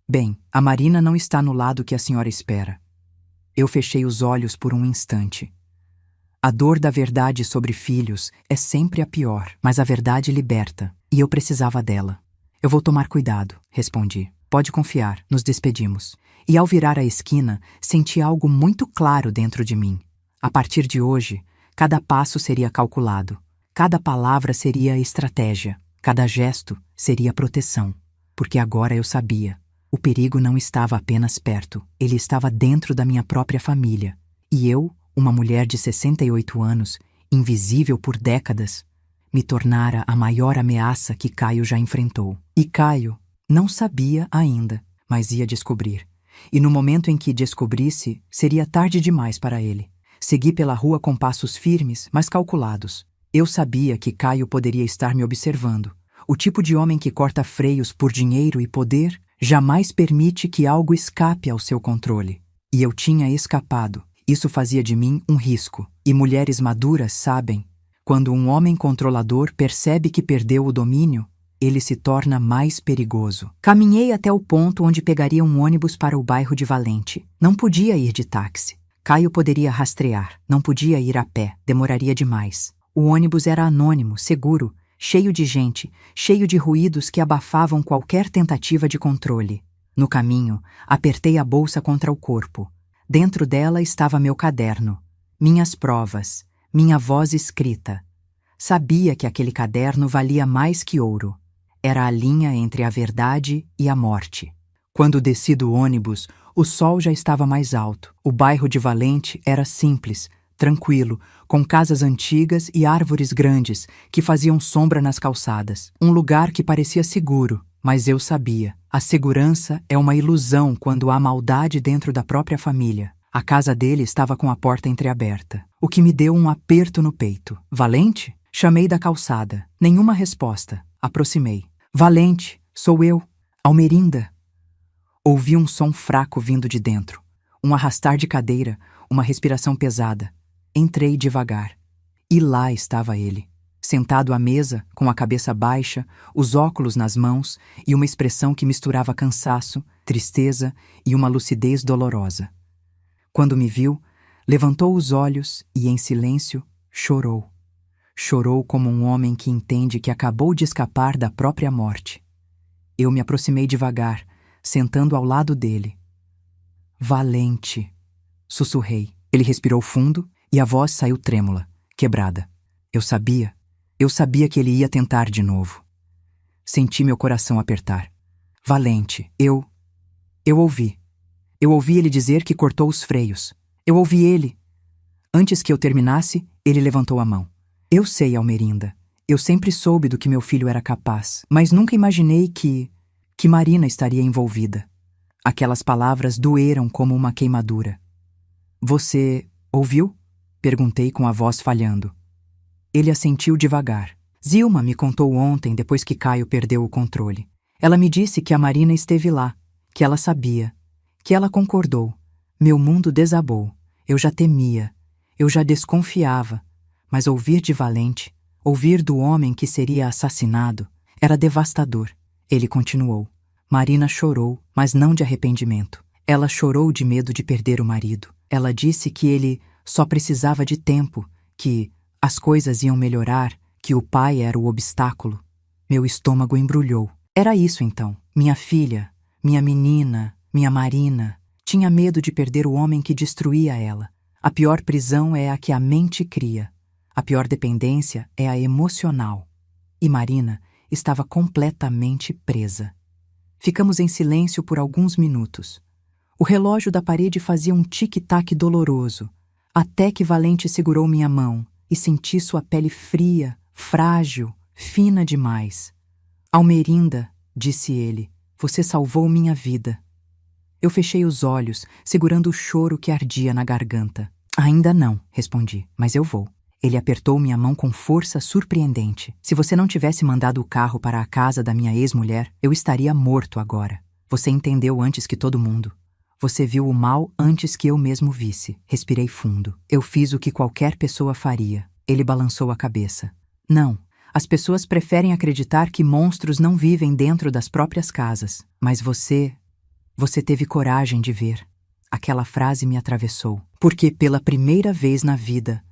Bem, a Marina não está no lado que a senhora espera. Eu fechei os olhos por um instante. A dor da verdade sobre filhos é sempre a pior, mas a verdade liberta, e eu precisava dela. Eu vou tomar cuidado, respondi. Pode confiar, nos despedimos. E ao virar a esquina, senti algo muito claro dentro de mim. A partir de hoje, cada passo seria calculado, cada palavra seria estratégia, cada gesto seria proteção. Porque agora eu sabia, o perigo não estava apenas perto, ele estava dentro da minha própria família. E eu, uma mulher de 68 anos, invisível por décadas, me tornara a maior ameaça que Caio já enfrentou. E Caio não sabia ainda, mas ia descobrir. E no momento em que descobrisse, seria tarde demais para ele. Segui pela rua com passos firmes, mas calculados. Eu sabia que Caio poderia estar me observando. O tipo de homem que corta freios por dinheiro e poder jamais permite que algo escape ao seu controle. E eu tinha escapado. Isso fazia de mim um risco. E mulheres maduras sabem, quando um homem controlador percebe que perdeu o domínio, ele se torna mais perigoso. Caminhei até o ponto onde pegaria um ônibus para o bairro de Valente. Não podia ir de táxi. Caio poderia rastrear. Não podia ir a pé. Demoraria demais. O ônibus era anônimo, seguro, cheio de gente, cheio de ruídos que abafavam qualquer tentativa de controle. No caminho, apertei a bolsa contra o corpo. Dentro dela estava meu caderno, minhas provas, minha voz escrita. Sabia que aquele caderno valia mais que ouro. Era a linha entre a verdade e a morte. Quando desci do ônibus, o sol já estava mais alto. O bairro de Valente era simples, tranquilo, com casas antigas e árvores grandes que faziam sombra nas calçadas. Um lugar que parecia seguro, mas eu sabia. A segurança é uma ilusão quando há maldade dentro da própria família. A casa dele estava com a porta entreaberta, o que me deu um aperto no peito. Valente? Chamei da calçada. Nenhuma resposta. Aproximei. Valente, sou eu. Almerinda. Ouvi um som fraco vindo de dentro. Um arrastar de cadeira, uma respiração pesada. Entrei devagar. E lá estava ele, sentado à mesa, com a cabeça baixa, os óculos nas mãos e uma expressão que misturava cansaço, tristeza e uma lucidez dolorosa. Quando me viu, levantou os olhos e, em silêncio, chorou. Chorou como um homem que entende que acabou de escapar da própria morte. Eu me aproximei devagar, sentando ao lado dele. Valente, sussurrei. Ele respirou fundo e a voz saiu trêmula, quebrada. Eu sabia que ele ia tentar de novo. Senti meu coração apertar. Valente, eu ouvi. Eu ouvi ele dizer que cortou os freios. Eu ouvi ele. Antes que eu terminasse, ele levantou a mão. Eu sei, Almerinda. Eu sempre soube do que meu filho era capaz, mas nunca imaginei que Marina estaria envolvida. Aquelas palavras doeram como uma queimadura. Você ouviu? Perguntei com a voz falhando. Ele assentiu devagar. Zilma me contou ontem, depois que Caio perdeu o controle. Ela me disse que a Marina esteve lá, que ela sabia, que ela concordou. Meu mundo desabou. Eu já temia, eu já desconfiava, mas ouvir de Valente, ouvir do homem que seria assassinado, era devastador. Ele continuou. Marina chorou, mas não de arrependimento. Ela chorou de medo de perder o marido. Ela disse que ele só precisava de tempo, que as coisas iam melhorar, que o pai era o obstáculo. Meu estômago embrulhou. Era isso então. Minha filha, minha menina, minha Marina, tinha medo de perder o homem que destruía ela. A pior prisão é a que a mente cria. A pior dependência é a emocional. E Marina estava completamente presa. Ficamos em silêncio por alguns minutos. O relógio da parede fazia um tic-tac doloroso, até que Valente segurou minha mão e senti sua pele fria, frágil, fina demais. Almerinda, disse ele, você salvou minha vida. Eu fechei os olhos, segurando o choro que ardia na garganta. Ainda não, respondi, mas eu vou. Ele apertou minha mão com força surpreendente. Se você não tivesse mandado o carro para a casa da minha ex-mulher, eu estaria morto agora. Você entendeu antes que todo mundo. Você viu o mal antes que eu mesmo visse. Respirei fundo. Eu fiz o que qualquer pessoa faria. Ele balançou a cabeça. Não, as pessoas preferem acreditar que monstros não vivem dentro das próprias casas. Mas você teve coragem de ver. Aquela frase me atravessou. Porque pela primeira vez na vida,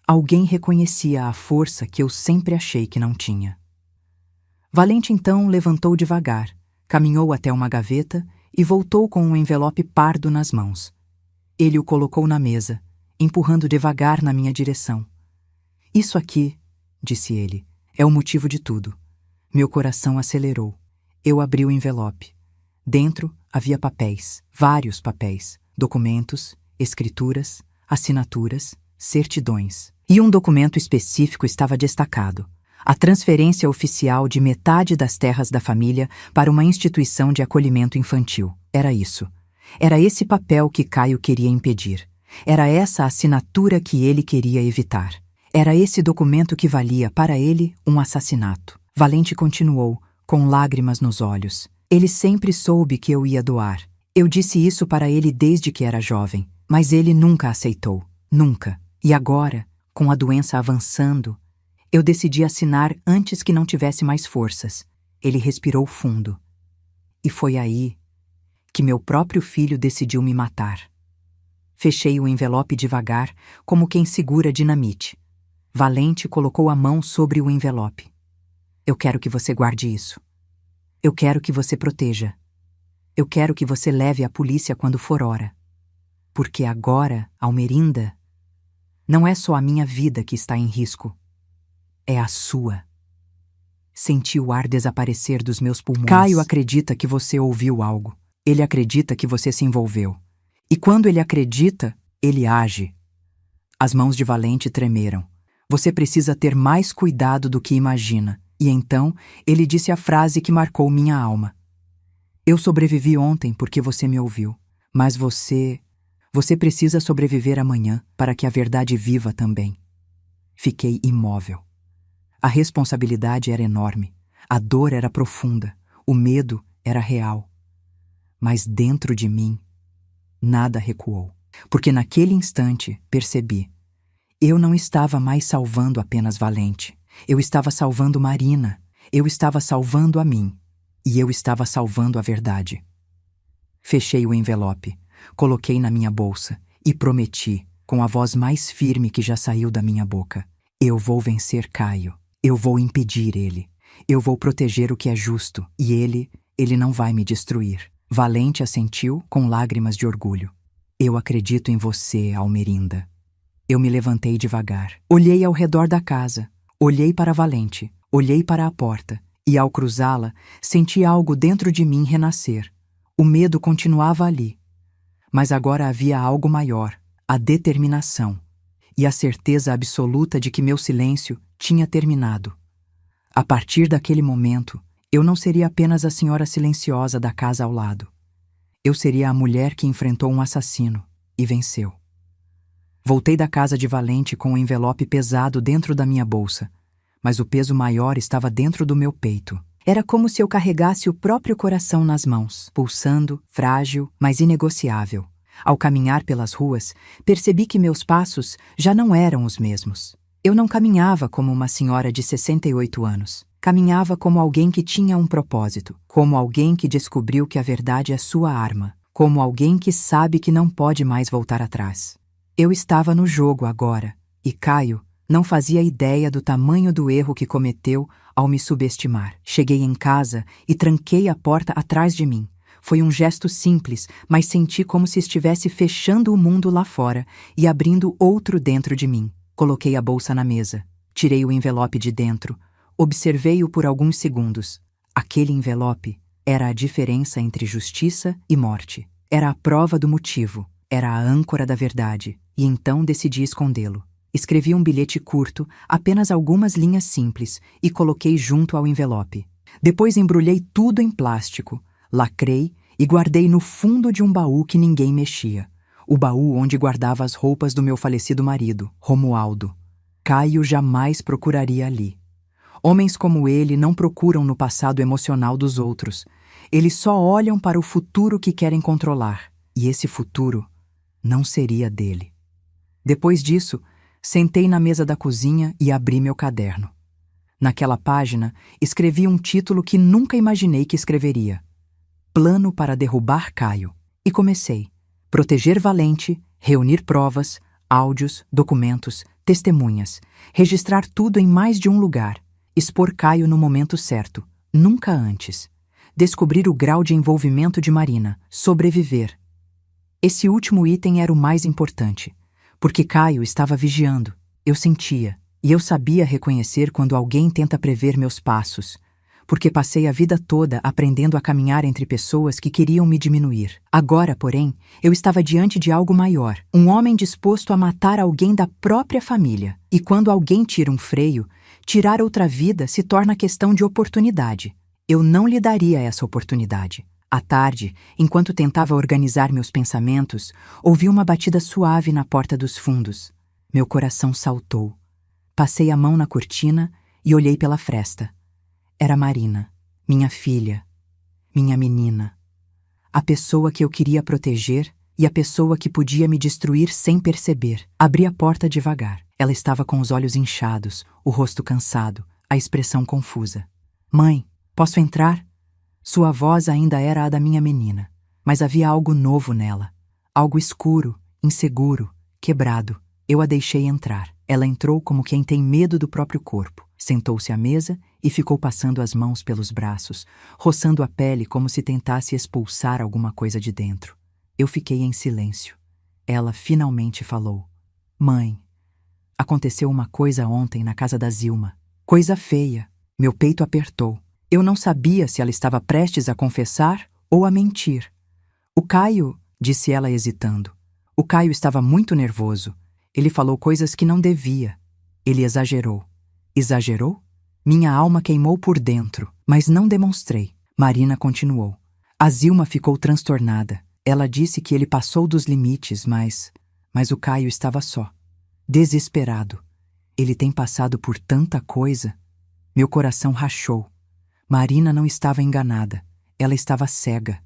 alguém reconhecia a força que eu sempre achei que não tinha. Valente então levantou devagar, caminhou até uma gaveta e voltou com um envelope pardo nas mãos. Ele o colocou na mesa, empurrando devagar na minha direção. Isso aqui, disse ele, é o motivo de tudo. Meu coração acelerou. Eu abri o envelope. Dentro havia papéis, vários papéis, documentos, escrituras, assinaturas, certidões. E um documento específico estava destacado: a transferência oficial de metade das terras da família para uma instituição de acolhimento infantil. Era isso. Era esse papel que Caio queria impedir. Era essa assinatura que ele queria evitar. Era esse documento que valia para ele um assassinato. Valente continuou, com lágrimas nos olhos. Ele sempre soube que eu ia doar. Eu disse isso para ele desde que era jovem, mas ele nunca aceitou. Nunca. E agora, com a doença avançando, eu decidi assinar antes que não tivesse mais forças. Ele respirou fundo. E foi aí que meu próprio filho decidiu me matar. Fechei o envelope devagar, como quem segura dinamite. Valente colocou a mão sobre o envelope. Eu quero que você guarde isso. Eu quero que você proteja. Eu quero que você leve à polícia quando for hora. Porque agora, Almerinda, não é só a minha vida que está em risco. É a sua. Senti o ar desaparecer dos meus pulmões. Caio acredita que você ouviu algo. Ele acredita que você se envolveu. E quando ele acredita, ele age. As mãos de Valente tremeram. Você precisa ter mais cuidado do que imagina. E então, ele disse a frase que marcou minha alma. Eu sobrevivi ontem porque você me ouviu. Mas você precisa sobreviver amanhã para que a verdade viva também. Fiquei imóvel. A responsabilidade era enorme, a dor era profunda, o medo era real. Mas dentro de mim, nada recuou. Porque naquele instante percebi, eu não estava mais salvando apenas Valente. Eu estava salvando Marina, eu estava salvando a mim, e eu estava salvando a verdade. Fechei o envelope, coloquei na minha bolsa e prometi, com a voz mais firme que já saiu da minha boca, eu vou vencer Caio. Eu vou impedir ele. Eu vou proteger o que é justo. E ele não vai me destruir. Valente assentiu com lágrimas de orgulho. Eu acredito em você, Almerinda. Eu me levantei devagar. Olhei ao redor da casa. Olhei para Valente. Olhei para a porta. E ao cruzá-la, senti algo dentro de mim renascer. O medo continuava ali. Mas agora havia algo maior. A determinação. E a certeza absoluta de que meu silêncio tinha terminado. A partir daquele momento, eu não seria apenas a senhora silenciosa da casa ao lado. Eu seria a mulher que enfrentou um assassino e venceu. Voltei da casa de Valente com um envelope pesado dentro da minha bolsa, mas o peso maior estava dentro do meu peito. Era como se eu carregasse o próprio coração nas mãos, pulsando, frágil, mas inegociável. Ao caminhar pelas ruas, percebi que meus passos já não eram os mesmos. Eu não caminhava como uma senhora de 68 anos. Caminhava como alguém que tinha um propósito, como alguém que descobriu que a verdade é sua arma, como alguém que sabe que não pode mais voltar atrás. Eu estava no jogo agora, e Caio não fazia ideia do tamanho do erro que cometeu ao me subestimar. Cheguei em casa e tranquei a porta atrás de mim. Foi um gesto simples, mas senti como se estivesse fechando o mundo lá fora e abrindo outro dentro de mim. Coloquei a bolsa na mesa, tirei o envelope de dentro, observei-o por alguns segundos. Aquele envelope era a diferença entre justiça e morte. Era a prova do motivo, era a âncora da verdade, e então decidi escondê-lo. Escrevi um bilhete curto, apenas algumas linhas simples, e coloquei junto ao envelope. Depois embrulhei tudo em plástico, lacrei e guardei no fundo de um baú que ninguém mexia. O baú onde guardava as roupas do meu falecido marido, Romualdo. Caio jamais procuraria ali. Homens como ele não procuram no passado emocional dos outros. Eles só olham para o futuro que querem controlar. E esse futuro não seria dele. Depois disso, sentei na mesa da cozinha e abri meu caderno. Naquela página, escrevi um título que nunca imaginei que escreveria. Plano para derrubar Caio. E comecei. Proteger Valente, reunir provas, áudios, documentos, testemunhas, registrar tudo em mais de um lugar, expor Caio no momento certo, nunca antes, descobrir o grau de envolvimento de Marina, sobreviver. Esse último item era o mais importante, porque Caio estava vigiando, eu sentia, e eu sabia reconhecer quando alguém tenta prever meus passos, porque passei a vida toda aprendendo a caminhar entre pessoas que queriam me diminuir. Agora, porém, eu estava diante de algo maior, um homem disposto a matar alguém da própria família. E quando alguém tira um freio, tirar outra vida se torna questão de oportunidade. Eu não lhe daria essa oportunidade. À tarde, enquanto tentava organizar meus pensamentos, ouvi uma batida suave na porta dos fundos. Meu coração saltou. Passei a mão na cortina e olhei pela fresta. Era Marina, minha filha, minha menina. A pessoa que eu queria proteger e a pessoa que podia me destruir sem perceber. Abri a porta devagar. Ela estava com os olhos inchados, o rosto cansado, a expressão confusa. Mãe, posso entrar? Sua voz ainda era a da minha menina, mas havia algo novo nela. Algo escuro, inseguro, quebrado. Eu a deixei entrar. Ela entrou como quem tem medo do próprio corpo. Sentou-se à mesa e ficou passando as mãos pelos braços, roçando a pele como se tentasse expulsar alguma coisa de dentro. Eu fiquei em silêncio. Ela finalmente falou. Mãe, aconteceu uma coisa ontem na casa da Zilma. Coisa feia. Meu peito apertou. Eu não sabia se ela estava prestes a confessar ou a mentir. O Caio, disse ela hesitando. O Caio estava muito nervoso. Ele falou coisas que não devia. Ele exagerou. Exagerou? Minha alma queimou por dentro, mas não demonstrei. Marina continuou. A Zilma ficou transtornada. Ela disse que ele passou dos limites, mas o Caio estava só. Desesperado. Ele tem passado por tanta coisa. Meu coração rachou. Marina não estava enganada. Ela estava cega.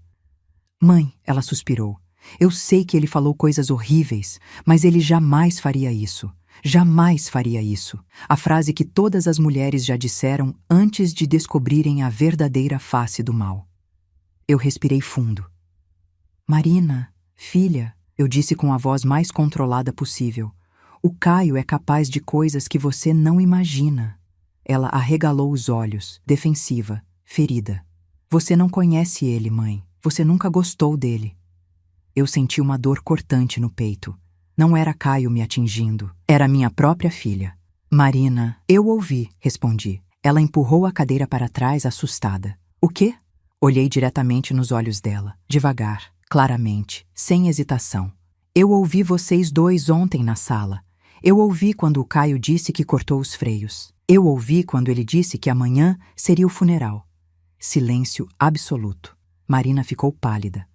Mãe, ela suspirou. Eu sei que ele falou coisas horríveis, mas ele jamais faria isso. Jamais faria isso. A frase que todas as mulheres já disseram antes de descobrirem a verdadeira face do mal. Eu respirei fundo. Marina, filha, eu disse com a voz mais controlada possível. O Caio é capaz de coisas que você não imagina. Ela arregalou os olhos, defensiva, ferida. Você não conhece ele, mãe. Você nunca gostou dele. Eu senti uma dor cortante no peito. Não era Caio me atingindo, era minha própria filha. Marina, eu ouvi, respondi. Ela empurrou a cadeira para trás, assustada. O quê? Olhei diretamente nos olhos dela, devagar, claramente, sem hesitação. Eu ouvi vocês dois ontem na sala. Eu ouvi quando o Caio disse que cortou os freios. Eu ouvi quando ele disse que amanhã seria o funeral. Silêncio absoluto. Marina ficou pálida.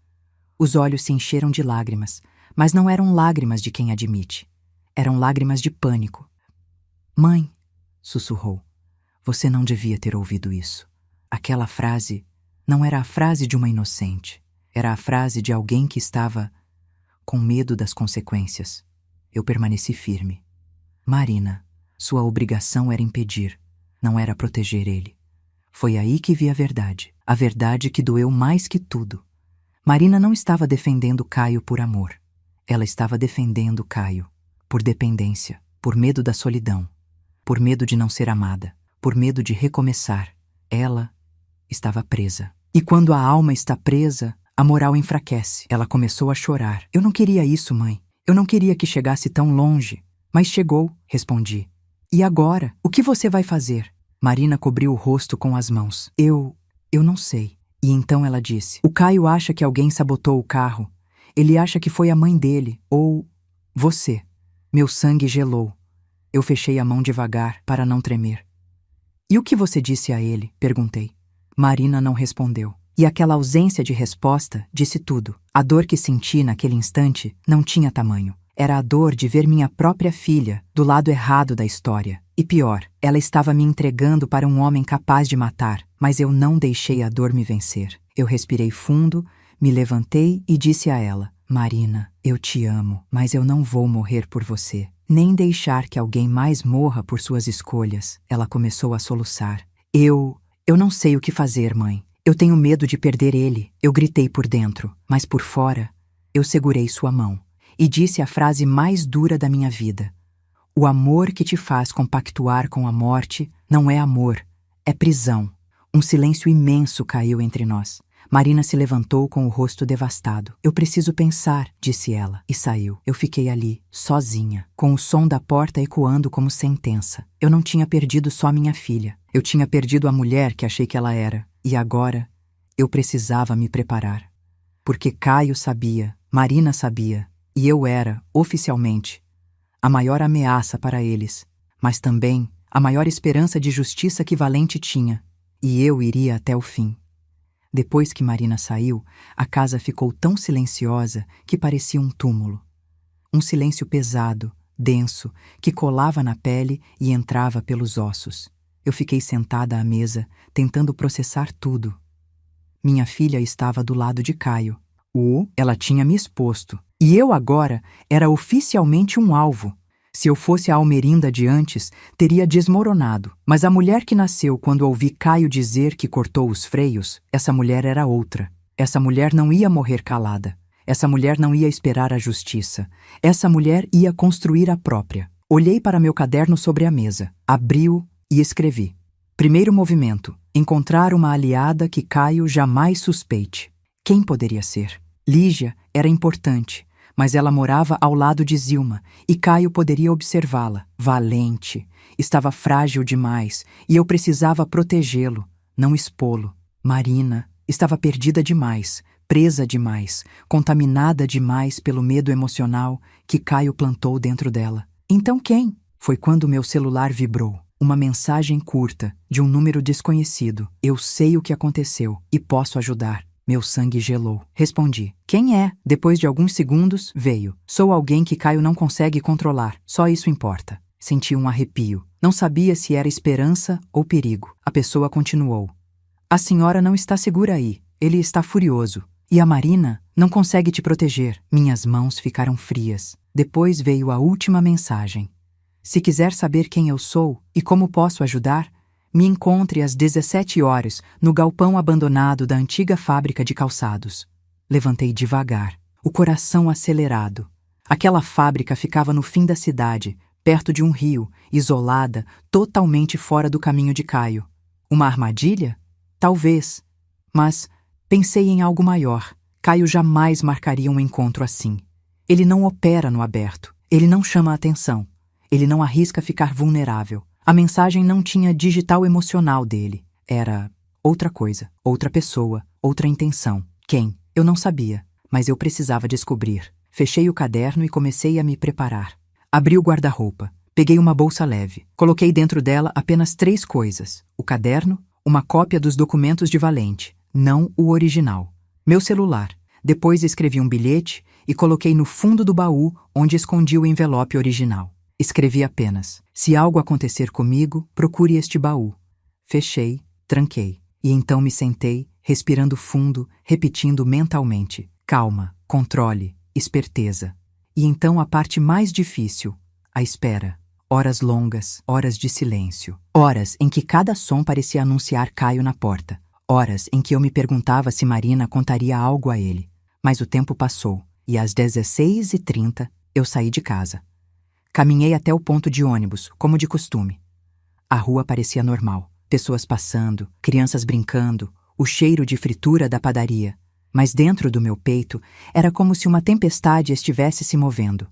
Os olhos se encheram de lágrimas, mas não eram lágrimas de quem admite. Eram lágrimas de pânico. Mãe, sussurrou, você não devia ter ouvido isso. Aquela frase não era a frase de uma inocente. Era a frase de alguém que estava com medo das consequências. Eu permaneci firme. Marina, sua obrigação era impedir, não era proteger ele. Foi aí que vi a verdade que doeu mais que tudo. Marina não estava defendendo Caio por amor. Ela estava defendendo Caio por dependência, por medo da solidão, por medo de não ser amada, por medo de recomeçar. Ela estava presa. E quando a alma está presa, a moral enfraquece. Ela começou a chorar. Eu não queria isso, mãe. Eu não queria que chegasse tão longe. Mas chegou, respondi. E agora? O que você vai fazer? Marina cobriu o rosto com as mãos. Eu não sei. E então ela disse, o Caio acha que alguém sabotou o carro. Ele acha que foi a mãe dele, ou você. Meu sangue gelou. Eu fechei a mão devagar para não tremer. E o que você disse a ele? Perguntei. Marina não respondeu. E aquela ausência de resposta disse tudo. A dor que senti naquele instante não tinha tamanho. Era a dor de ver minha própria filha do lado errado da história. E pior, ela estava me entregando para um homem capaz de matar, mas eu não deixei a dor me vencer. Eu respirei fundo, me levantei e disse a ela, Marina, eu te amo, mas eu não vou morrer por você. Nem deixar que alguém mais morra por suas escolhas. Ela começou a soluçar. Eu não sei o que fazer, mãe. Eu tenho medo de perder ele. Eu gritei por dentro, mas por fora, eu segurei sua mão e disse a frase mais dura da minha vida. O amor que te faz compactuar com a morte não é amor, é prisão. Um silêncio imenso caiu entre nós. Marina se levantou com o rosto devastado. Eu preciso pensar, disse ela, e saiu. Eu fiquei ali, sozinha, com o som da porta ecoando como sentença. Eu não tinha perdido só minha filha. Eu tinha perdido a mulher que achei que ela era. E agora, eu precisava me preparar. Porque Caio sabia, Marina sabia, e eu era, oficialmente, a maior ameaça para eles, mas também a maior esperança de justiça que Valente tinha. E eu iria até o fim. Depois que Marina saiu, a casa ficou tão silenciosa que parecia um túmulo. Um silêncio pesado, denso, que colava na pele e entrava pelos ossos. Eu fiquei sentada à mesa, tentando processar tudo. Minha filha estava do lado de Caio. Ela tinha me exposto. E eu agora era oficialmente um alvo. Se eu fosse a Almerinda de antes, teria desmoronado. Mas a mulher que nasceu quando ouvi Caio dizer que cortou os freios, essa mulher era outra. Essa mulher não ia morrer calada. Essa mulher não ia esperar a justiça. Essa mulher ia construir a própria. Olhei para meu caderno sobre a mesa, abri-o e escrevi. Primeiro movimento: encontrar uma aliada que Caio jamais suspeite. Quem poderia ser? Lígia era importante, mas ela morava ao lado de Zilma e Caio poderia observá-la. Valente. Estava frágil demais e eu precisava protegê-lo, não expô-lo. Marina estava perdida demais, presa demais, contaminada demais pelo medo emocional que Caio plantou dentro dela. Então quem? Foi quando meu celular vibrou. Uma mensagem curta, de um número desconhecido. Eu sei o que aconteceu e posso ajudar. Meu sangue gelou. Respondi. Quem é? Depois de alguns segundos, veio. Sou alguém que Caio não consegue controlar. Só isso importa. Senti um arrepio. Não sabia se era esperança ou perigo. A pessoa continuou. A senhora não está segura aí. Ele está furioso. E a Marina não consegue te proteger. Minhas mãos ficaram frias. Depois veio a última mensagem. Se quiser saber quem eu sou e como posso ajudar, me encontre às 17 horas no galpão abandonado da antiga fábrica de calçados. Levantei devagar, o coração acelerado. Aquela fábrica ficava no fim da cidade, perto de um rio, isolada, totalmente fora do caminho de Caio. Uma armadilha? Talvez. Mas pensei em algo maior. Caio jamais marcaria um encontro assim. Ele não opera no aberto. Ele não chama a atenção. Ele não arrisca ficar vulnerável. A mensagem não tinha digital emocional dele. Era outra coisa, outra pessoa, outra intenção. Quem? Eu não sabia, mas eu precisava descobrir. Fechei o caderno e comecei a me preparar. Abri o guarda-roupa. Peguei uma bolsa leve. Coloquei dentro dela apenas 3 coisas. O caderno, uma cópia dos documentos de Valente, não o original. Meu celular. Depois escrevi um bilhete e coloquei no fundo do baú onde escondi o envelope original. Escrevi apenas: se algo acontecer comigo, procure este baú. Fechei, tranquei. E então me sentei, respirando fundo, repetindo mentalmente: calma, controle, esperteza. E então a parte mais difícil, a espera. Horas longas, horas de silêncio. Horas em que cada som parecia anunciar Caio na porta. Horas em que eu me perguntava se Marina contaria algo a ele. Mas o tempo passou, e às 16h30 eu saí de casa. Caminhei até o ponto de ônibus, como de costume. A rua parecia normal. Pessoas passando, crianças brincando, o cheiro de fritura da padaria. Mas dentro do meu peito era como se uma tempestade estivesse se movendo.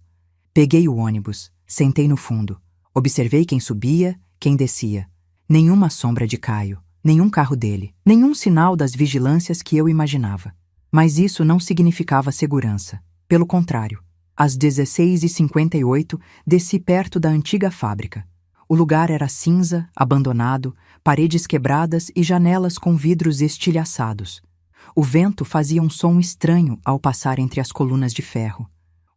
Peguei o ônibus, sentei no fundo. Observei quem subia, quem descia. Nenhuma sombra de Caio, nenhum carro dele, nenhum sinal das vigilâncias que eu imaginava. Mas isso não significava segurança. Pelo contrário. Às 16h58, desci perto da antiga fábrica. O lugar era cinza, abandonado, paredes quebradas e janelas com vidros estilhaçados. O vento fazia um som estranho ao passar entre as colunas de ferro.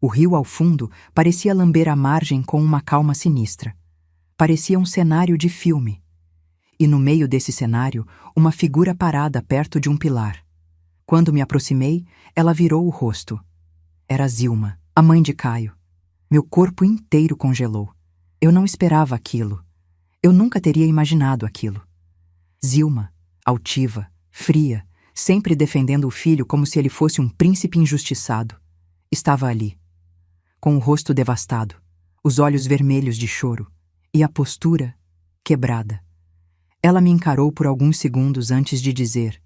O rio ao fundo parecia lamber a margem com uma calma sinistra. Parecia um cenário de filme. E no meio desse cenário, uma figura parada perto de um pilar. Quando me aproximei, ela virou o rosto. Era Zilma, a mãe de Caio. Meu corpo inteiro congelou. Eu não esperava aquilo. Eu nunca teria imaginado aquilo. Zilma, altiva, fria, sempre defendendo o filho como se ele fosse um príncipe injustiçado, estava ali, com o rosto devastado, os olhos vermelhos de choro e a postura quebrada. Ela me encarou por alguns segundos antes de dizer: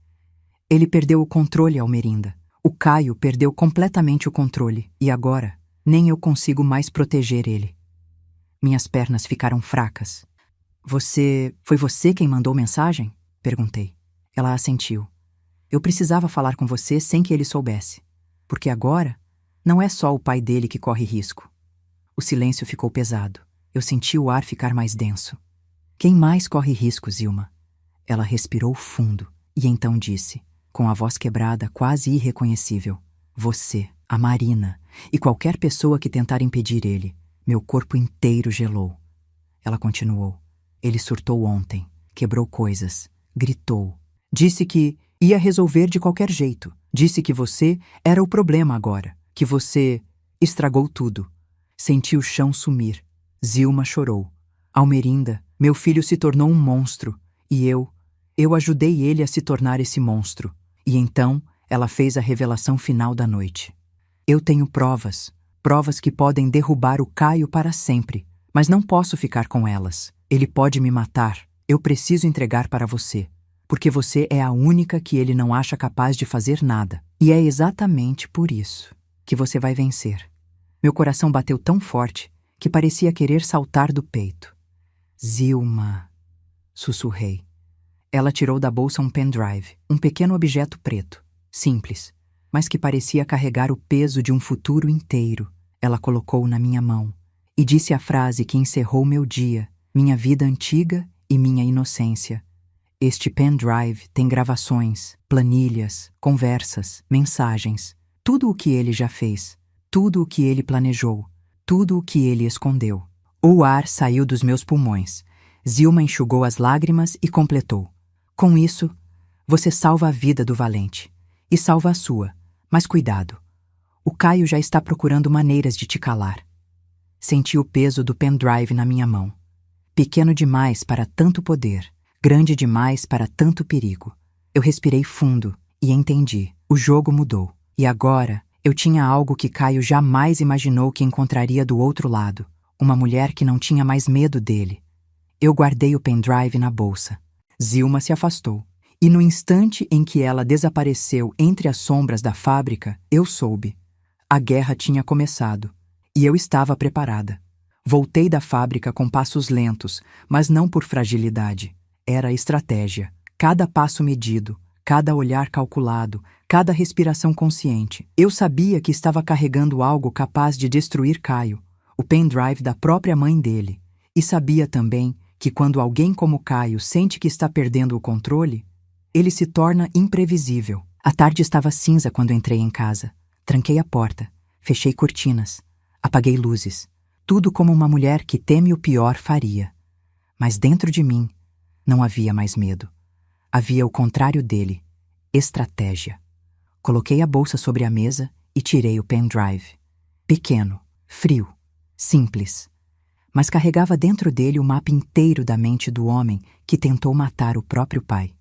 ele perdeu o controle, Almerinda. O Caio perdeu completamente o controle e agora nem eu consigo mais proteger ele. Minhas pernas ficaram fracas. Foi você quem mandou mensagem? Perguntei. Ela assentiu. Eu precisava falar com você sem que ele soubesse, porque agora não é só o pai dele que corre risco. O silêncio ficou pesado. Eu senti o ar ficar mais denso. Quem mais corre risco, Zilma? Ela respirou fundo e então disse, com a voz quebrada, quase irreconhecível: você, a Marina, e qualquer pessoa que tentar impedir ele. Meu corpo inteiro gelou. Ela continuou. Ele surtou ontem, quebrou coisas, gritou. Disse que ia resolver de qualquer jeito. Disse que você era o problema agora, que você estragou tudo. Senti o chão sumir. Zilma chorou. Almerinda, meu filho se tornou um monstro, e eu ajudei ele a se tornar esse monstro. E então ela fez a revelação final da noite. Eu tenho provas que podem derrubar o Caio para sempre, mas não posso ficar com elas. Ele pode me matar. Eu preciso entregar para você, porque você é a única que ele não acha capaz de fazer nada. E é exatamente por isso que você vai vencer. Meu coração bateu tão forte que parecia querer saltar do peito. Zilma, sussurrei. Ela tirou da bolsa um pendrive, um pequeno objeto preto, simples, mas que parecia carregar o peso de um futuro inteiro. Ela colocou na minha mão e disse a frase que encerrou meu dia, minha vida antiga e minha inocência. Este pendrive tem gravações, planilhas, conversas, mensagens, tudo o que ele já fez, tudo o que ele planejou, tudo o que ele escondeu. O ar saiu dos meus pulmões. Zilma enxugou as lágrimas e completou. Com isso, você salva a vida do valente. E salva a sua. Mas cuidado. O Caio já está procurando maneiras de te calar. Senti o peso do pendrive na minha mão. Pequeno demais para tanto poder. Grande demais para tanto perigo. Eu respirei fundo e entendi. O jogo mudou. E agora, eu tinha algo que Caio jamais imaginou que encontraria do outro lado. Uma mulher que não tinha mais medo dele. Eu guardei o pendrive na bolsa. Zilma se afastou. E no instante em que ela desapareceu entre as sombras da fábrica, eu soube. A guerra tinha começado. E eu estava preparada. Voltei da fábrica com passos lentos, mas não por fragilidade. Era estratégia. Cada passo medido, cada olhar calculado, cada respiração consciente. Eu sabia que estava carregando algo capaz de destruir Caio, o pendrive da própria mãe dele. E sabia também que quando alguém como Caio sente que está perdendo o controle, ele se torna imprevisível. A tarde estava cinza quando entrei em casa. Tranquei a porta, fechei cortinas, apaguei luzes. Tudo como uma mulher que teme o pior faria. Mas dentro de mim, não havia mais medo. Havia o contrário dele, estratégia. Coloquei a bolsa sobre a mesa e tirei o pendrive. Pequeno, frio, simples. Mas carregava dentro dele o mapa inteiro da mente do homem que tentou matar o próprio pai.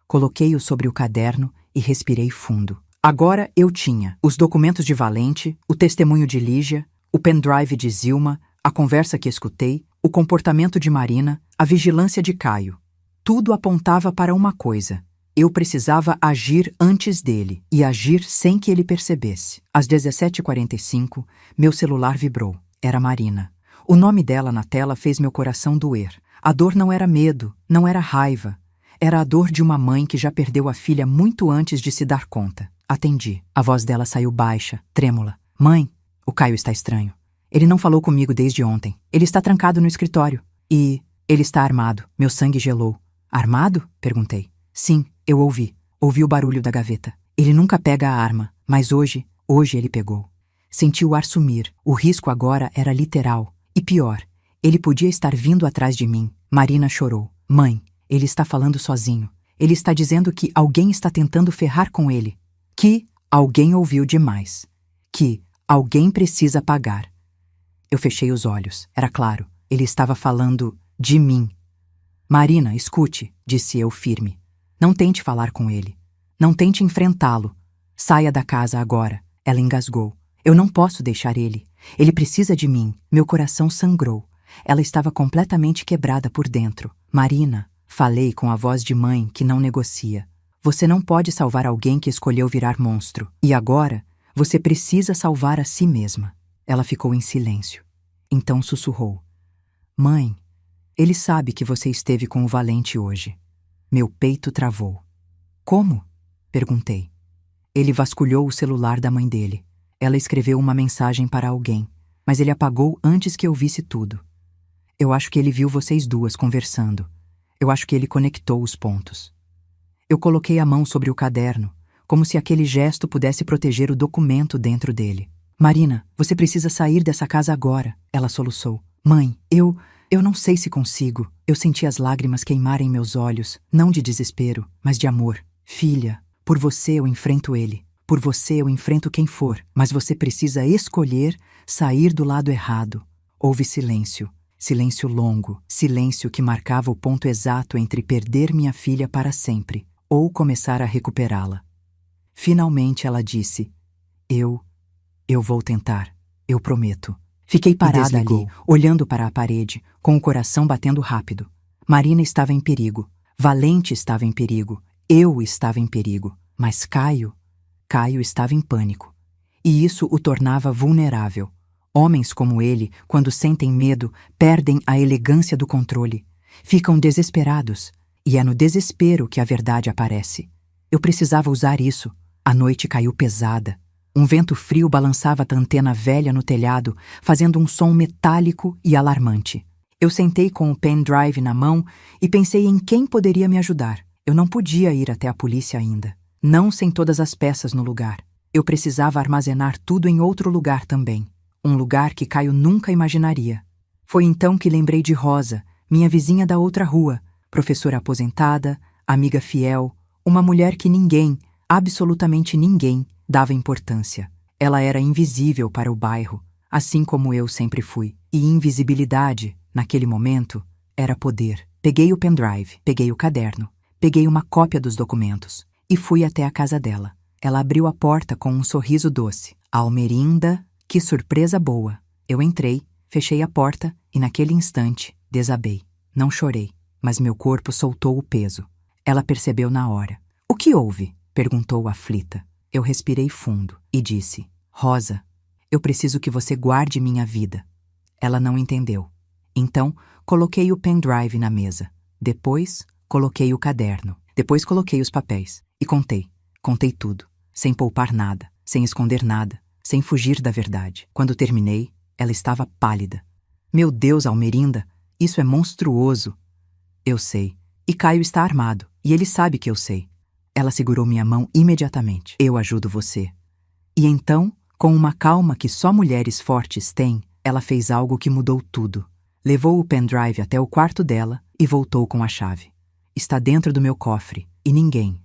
Coloquei-o sobre o caderno e respirei fundo. Agora eu tinha os documentos de Valente, o testemunho de Lígia, o pendrive de Zilma, a conversa que escutei, o comportamento de Marina, a vigilância de Caio. Tudo apontava para uma coisa. Eu precisava agir antes dele e agir sem que ele percebesse. Às 17h45, meu celular vibrou. Era Marina. O nome dela na tela fez meu coração doer. A dor não era medo, não era raiva. Era a dor de uma mãe que já perdeu a filha muito antes de se dar conta. Atendi. A voz dela saiu baixa, trêmula. Mãe, o Caio está estranho. Ele não falou comigo desde ontem. Ele está trancado no escritório. E ele está armado. Meu sangue gelou. Armado? Perguntei. Sim, eu ouvi. Ouvi o barulho da gaveta. Ele nunca pega a arma, mas hoje ele pegou. Senti o ar sumir. O risco agora era literal. E pior, ele podia estar vindo atrás de mim. Marina chorou. Mãe, ele está falando sozinho. Ele está dizendo que alguém está tentando ferrar com ele. Que alguém ouviu demais. Que alguém precisa pagar. Eu fechei os olhos. Era claro, ele estava falando de mim. Marina, escute, disse eu firme. Não tente falar com ele. Não tente enfrentá-lo. Saia da casa agora. Ela engasgou. Eu não posso deixar ele. Ele precisa de mim. Meu coração sangrou. Ela estava completamente quebrada por dentro. Marina, falei com a voz de mãe que não negocia. Você não pode salvar alguém que escolheu virar monstro. E agora, você precisa salvar a si mesma. Ela ficou em silêncio. Então sussurrou. Mãe, ele sabe que você esteve com o Valente hoje. Meu peito travou. Como? Perguntei. Ele vasculhou o celular da mãe dele. Ela escreveu uma mensagem para alguém, mas ele apagou antes que eu visse tudo. Eu acho que ele viu vocês duas conversando. Eu acho que ele conectou os pontos. Eu coloquei a mão sobre o caderno, como se aquele gesto pudesse proteger o documento dentro dele. Marina, você precisa sair dessa casa agora, ela soluçou. Mãe, eu não sei se consigo. Eu senti as lágrimas queimarem meus olhos, não de desespero, mas de amor. Filha, por você eu enfrento ele. Por você eu enfrento quem for, mas você precisa escolher sair do lado errado. Houve silêncio. Silêncio longo, silêncio que marcava o ponto exato entre perder minha filha para sempre ou começar a recuperá-la. Finalmente ela disse, eu vou tentar, eu prometo. Fiquei parada ali, olhando para a parede, com o coração batendo rápido. Marina estava em perigo, Valente estava em perigo, eu estava em perigo, mas Caio estava em pânico. e isso o tornava vulnerável. Homens como ele, quando sentem medo, perdem a elegância do controle. Ficam desesperados, e é no desespero que a verdade aparece. Eu precisava usar isso. A noite caiu pesada. Um vento frio balançava a antena velha no telhado, fazendo um som metálico e alarmante. Eu sentei com o pendrive na mão e pensei em quem poderia me ajudar. Eu não podia ir até a polícia ainda. Não sem todas as peças no lugar. Eu precisava armazenar tudo em outro lugar também. Um lugar que Caio nunca imaginaria. Foi então que lembrei de Rosa, minha vizinha da outra rua, professora aposentada, amiga fiel, uma mulher que ninguém, absolutamente ninguém, dava importância. Ela era invisível para o bairro, assim como eu sempre fui. E invisibilidade, naquele momento, era poder. Peguei o pendrive, peguei o caderno, peguei uma cópia dos documentos e fui até a casa dela. Ela abriu a porta com um sorriso doce. Almerinda, que surpresa boa! Eu entrei, fechei a porta e naquele instante desabei. Não chorei, mas meu corpo soltou o peso. Ela percebeu na hora. O que houve? Perguntou aflita. Eu respirei fundo e disse: Rosa, eu preciso que você guarde minha vida. Ela não entendeu. Então, coloquei o pendrive na mesa. Depois, coloquei o caderno. Depois coloquei os papéis. E contei. Contei tudo. Sem poupar nada. Sem esconder nada. Sem fugir da verdade. Quando terminei, ela estava pálida. Meu Deus, Almerinda, isso é monstruoso. Eu sei. E Caio está armado. E ele sabe que eu sei. Ela segurou minha mão imediatamente. Eu ajudo você. E então, com uma calma que só mulheres fortes têm, ela fez algo que mudou tudo. Levou o pendrive até o quarto dela e voltou com a chave. Está dentro do meu cofre e ninguém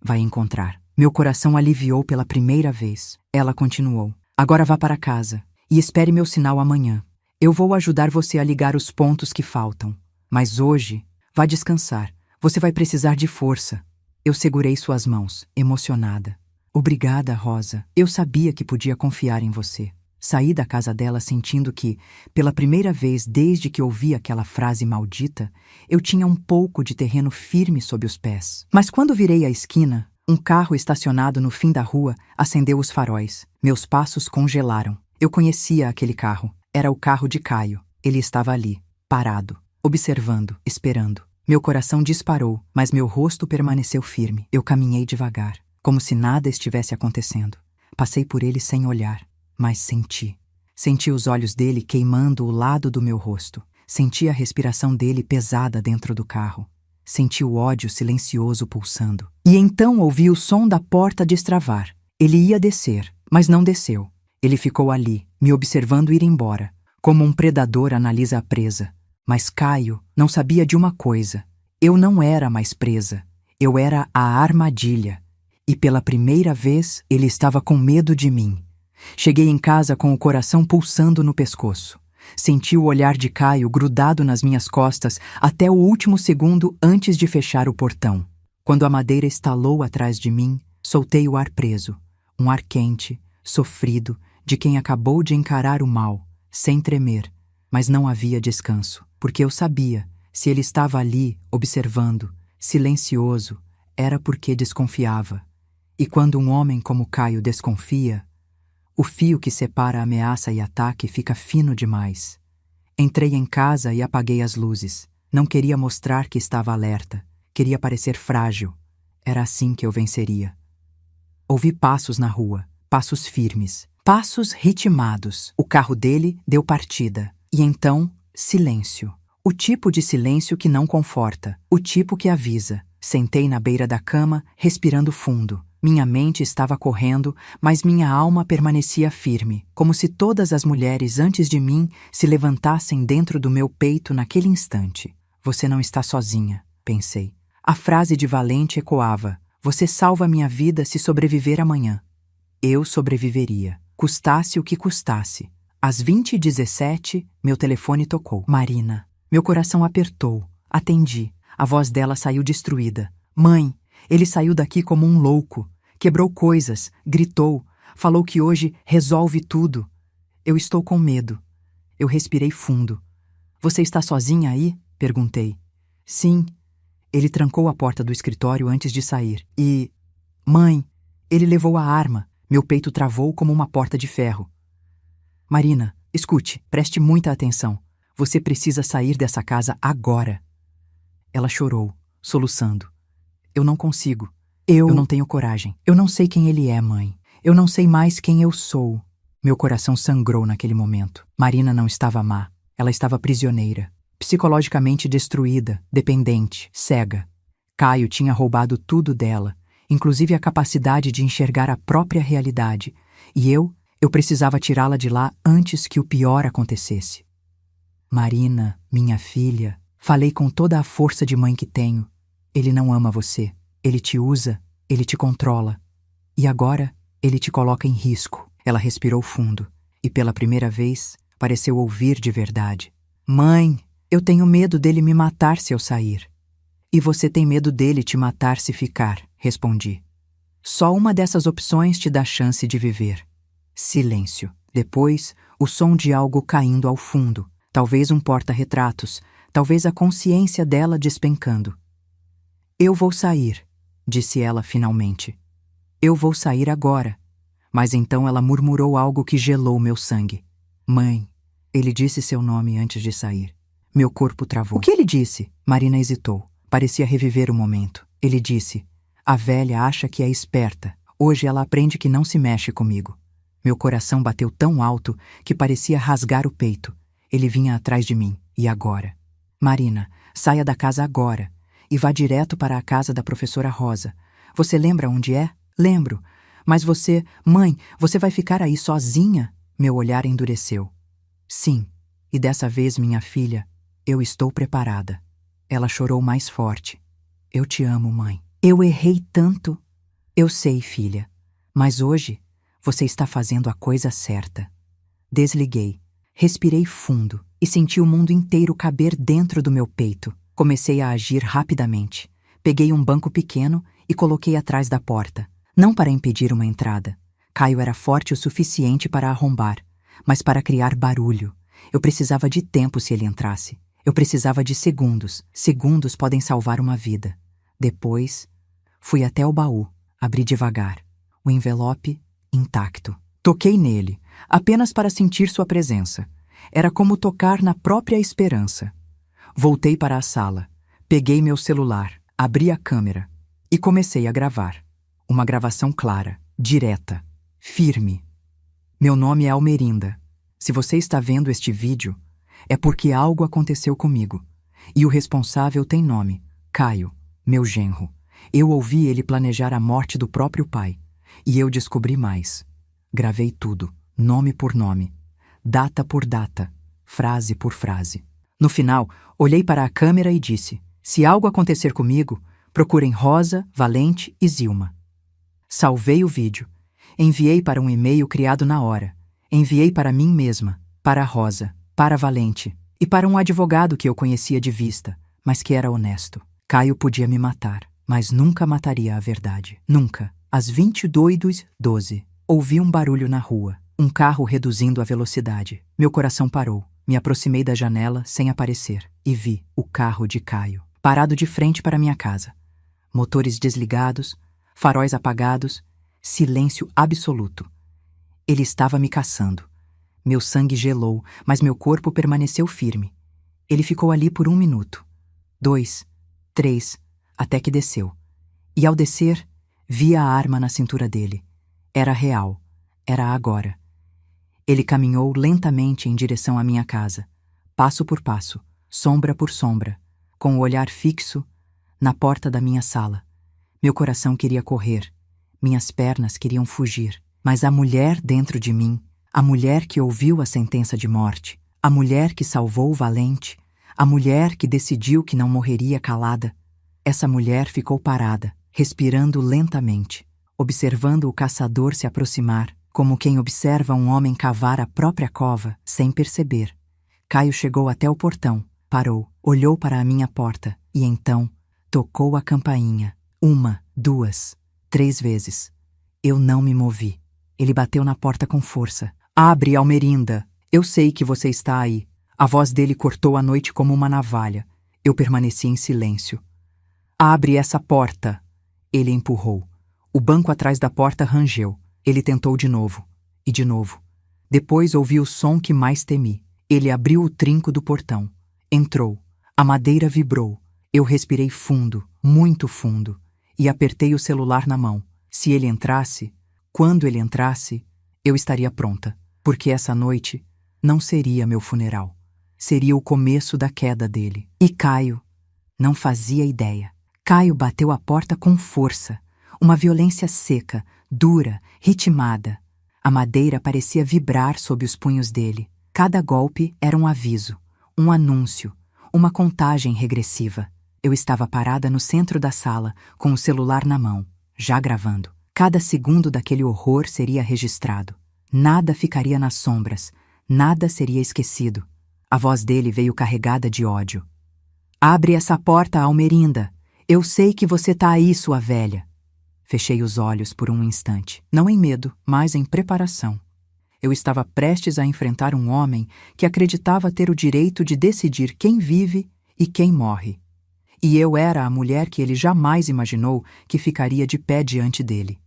vai encontrar. Meu coração aliviou pela primeira vez. Ela continuou. Agora vá para casa e espere meu sinal amanhã. Eu vou ajudar você a ligar os pontos que faltam. Mas hoje, vá descansar. Você vai precisar de força. Eu segurei suas mãos, emocionada. Obrigada, Rosa. Eu sabia que podia confiar em você. Saí da casa dela sentindo que, pela primeira vez desde que ouvi aquela frase maldita, eu tinha um pouco de terreno firme sob os pés. Mas quando virei a esquina, um carro estacionado no fim da rua acendeu os faróis. Meus passos congelaram. Eu conhecia aquele carro. Era o carro de Caio. Ele estava ali, parado, observando, esperando. Meu coração disparou, mas meu rosto permaneceu firme. Eu caminhei devagar, como se nada estivesse acontecendo. Passei por ele sem olhar, mas senti. Senti os olhos dele queimando o lado do meu rosto. Senti a respiração dele pesada dentro do carro. Senti o ódio silencioso pulsando. E então ouvi o som da porta destravar. Ele ia descer, mas não desceu. Ele ficou ali, me observando ir embora, como um predador analisa a presa. Mas Caio não sabia de uma coisa. Eu não era mais presa. Eu era a armadilha. E pela primeira vez, ele estava com medo de mim. Cheguei em casa com o coração pulsando no pescoço. Senti o olhar de Caio grudado nas minhas costas até o último segundo antes de fechar o portão. Quando a madeira estalou atrás de mim, soltei o ar preso. Um ar quente, sofrido, de quem acabou de encarar o mal, sem tremer. Mas não havia descanso, porque eu sabia, se ele estava ali, observando, silencioso, era porque desconfiava. E quando um homem como Caio desconfia, o fio que separa ameaça e ataque fica fino demais. Entrei em casa e apaguei as luzes. Não queria mostrar que estava alerta. Queria parecer frágil. Era assim que eu venceria. Ouvi passos na rua, passos firmes, passos ritmados. O carro dele deu partida. E então, silêncio. O tipo de silêncio que não conforta, o tipo que avisa. Sentei na beira da cama, respirando fundo. Minha mente estava correndo, mas minha alma permanecia firme, como se todas as mulheres antes de mim se levantassem dentro do meu peito naquele instante. Você não está sozinha, pensei. A frase de valente ecoava. Você salva minha vida se sobreviver amanhã. Eu sobreviveria, custasse o que custasse. Às 20h17, meu telefone tocou. Marina. Meu coração apertou. Atendi. A voz dela saiu destruída. Mãe, ele saiu daqui como um louco. Quebrou coisas, gritou, falou que hoje resolve tudo. Eu estou com medo. Eu respirei fundo. Você está sozinha aí? Perguntei. Sim. Ele trancou a porta do escritório antes de sair. E... Mãe, ele levou a arma. Meu peito travou como uma porta de ferro. Marina, escute, preste muita atenção. Você precisa sair dessa casa agora. Ela chorou, soluçando. Eu não consigo. Eu não tenho coragem. Eu não sei quem ele é, mãe. Eu não sei mais quem eu sou. Meu coração sangrou naquele momento. Marina não estava má. Ela estava prisioneira, psicologicamente destruída, dependente, cega. Caio tinha roubado tudo dela, inclusive a capacidade de enxergar a própria realidade. E eu precisava tirá-la de lá antes que o pior acontecesse. Marina, minha filha, falei com toda a força de mãe que tenho. Ele não ama você. Ele te usa, ele te controla. E agora, ele te coloca em risco. Ela respirou fundo e, pela primeira vez, pareceu ouvir de verdade. Mãe, eu tenho medo dele me matar se eu sair. E você tem medo dele te matar se ficar, respondi. Só uma dessas opções te dá chance de viver. Silêncio. Depois, o som de algo caindo ao fundo. Talvez um porta-retratos, talvez a consciência dela despencando. Eu vou sair, disse ela finalmente. Eu vou sair agora. Mas então ela murmurou algo que gelou meu sangue. Mãe, ele disse seu nome antes de sair. Meu corpo travou. O que ele disse? Marina hesitou. Parecia reviver o momento. Ele disse, a velha acha que é esperta. Hoje ela aprende que não se mexe comigo. Meu coração bateu tão alto que parecia rasgar o peito. Ele vinha atrás de mim. E agora? Marina, saia da casa agora. E vá direto para a casa da professora Rosa. Você lembra onde é? Lembro. Mas você... Mãe, você vai ficar aí sozinha? Meu olhar endureceu. Sim. E dessa vez, minha filha, eu estou preparada. Ela chorou mais forte. Eu te amo, mãe. Eu errei tanto. Eu sei, filha. Mas hoje, você está fazendo a coisa certa. Desliguei. Respirei fundo e senti o mundo inteiro caber dentro do meu peito. Comecei a agir rapidamente. Peguei um banco pequeno e coloquei atrás da porta. Não para impedir uma entrada. Caio era forte o suficiente para arrombar, mas para criar barulho. Eu precisava de tempo se ele entrasse. Eu precisava de segundos. Segundos podem salvar uma vida. Depois, fui até o baú, abri devagar. O envelope intacto. Toquei nele, apenas para sentir sua presença. Era como tocar na própria esperança. Voltei para a sala, peguei meu celular, abri a câmera e comecei a gravar. Uma gravação clara, direta, firme. Meu nome é Almerinda. Se você está vendo este vídeo, é porque algo aconteceu comigo. E o responsável tem nome, Caio, meu genro. Eu ouvi ele planejar a morte do próprio pai. E eu descobri mais. Gravei tudo, nome por nome, data por data, frase por frase. No final, olhei para a câmera e disse, se algo acontecer comigo, procurem Rosa, Valente e Zilma. Salvei o vídeo. Enviei para um e-mail criado na hora. Enviei para mim mesma, para a Rosa, para a Valente e para um advogado que eu conhecia de vista, mas que era honesto. Caio podia me matar, mas nunca mataria a verdade. Nunca. Às 22h12, ouvi um barulho na rua. Um carro reduzindo a velocidade. Meu coração parou. Me aproximei da janela sem aparecer e vi o carro de Caio, parado de frente para minha casa. Motores desligados, faróis apagados, silêncio absoluto. Ele estava me caçando. Meu sangue gelou, mas meu corpo permaneceu firme. Ele ficou ali por 1 minuto, 2, 3, até que desceu. E ao descer, vi a arma na cintura dele. Era real. Era agora. Ele caminhou lentamente em direção à minha casa, passo por passo, sombra por sombra, com o olhar fixo na porta da minha sala. Meu coração queria correr, minhas pernas queriam fugir, mas a mulher dentro de mim, a mulher que ouviu a sentença de morte, a mulher que salvou o Valente, a mulher que decidiu que não morreria calada, essa mulher ficou parada, respirando lentamente, observando o caçador se aproximar, como quem observa um homem cavar a própria cova, sem perceber. Caio chegou até o portão, parou, olhou para a minha porta e então tocou a campainha. 1, 2, 3 vezes. Eu não me movi. Ele bateu na porta com força. Abre, Almerinda. Eu sei que você está aí. A voz dele cortou a noite como uma navalha. Eu permaneci em silêncio. Abre essa porta. Ele empurrou. O banco atrás da porta rangeu. Ele tentou de novo, e de novo. Depois ouvi o som que mais temi. Ele abriu o trinco do portão. Entrou. A madeira vibrou. Eu respirei fundo, muito fundo, e apertei o celular na mão. Se ele entrasse, quando ele entrasse, eu estaria pronta, porque essa noite não seria meu funeral. Seria o começo da queda dele. E Caio não fazia ideia. Caio bateu a porta com força, uma violência seca, dura, ritmada. A madeira parecia vibrar sob os punhos dele. Cada golpe era um aviso, um anúncio, uma contagem regressiva. Eu estava parada no centro da sala, com o celular na mão, já gravando. Cada segundo daquele horror seria registrado. Nada ficaria nas sombras, nada seria esquecido. A voz dele veio carregada de ódio. Abre essa porta, Almerinda. Eu sei que você tá aí, sua velha. Fechei os olhos por um instante, não em medo, mas em preparação. Eu estava prestes a enfrentar um homem que acreditava ter o direito de decidir quem vive e quem morre. E eu era a mulher que ele jamais imaginou que ficaria de pé diante dele.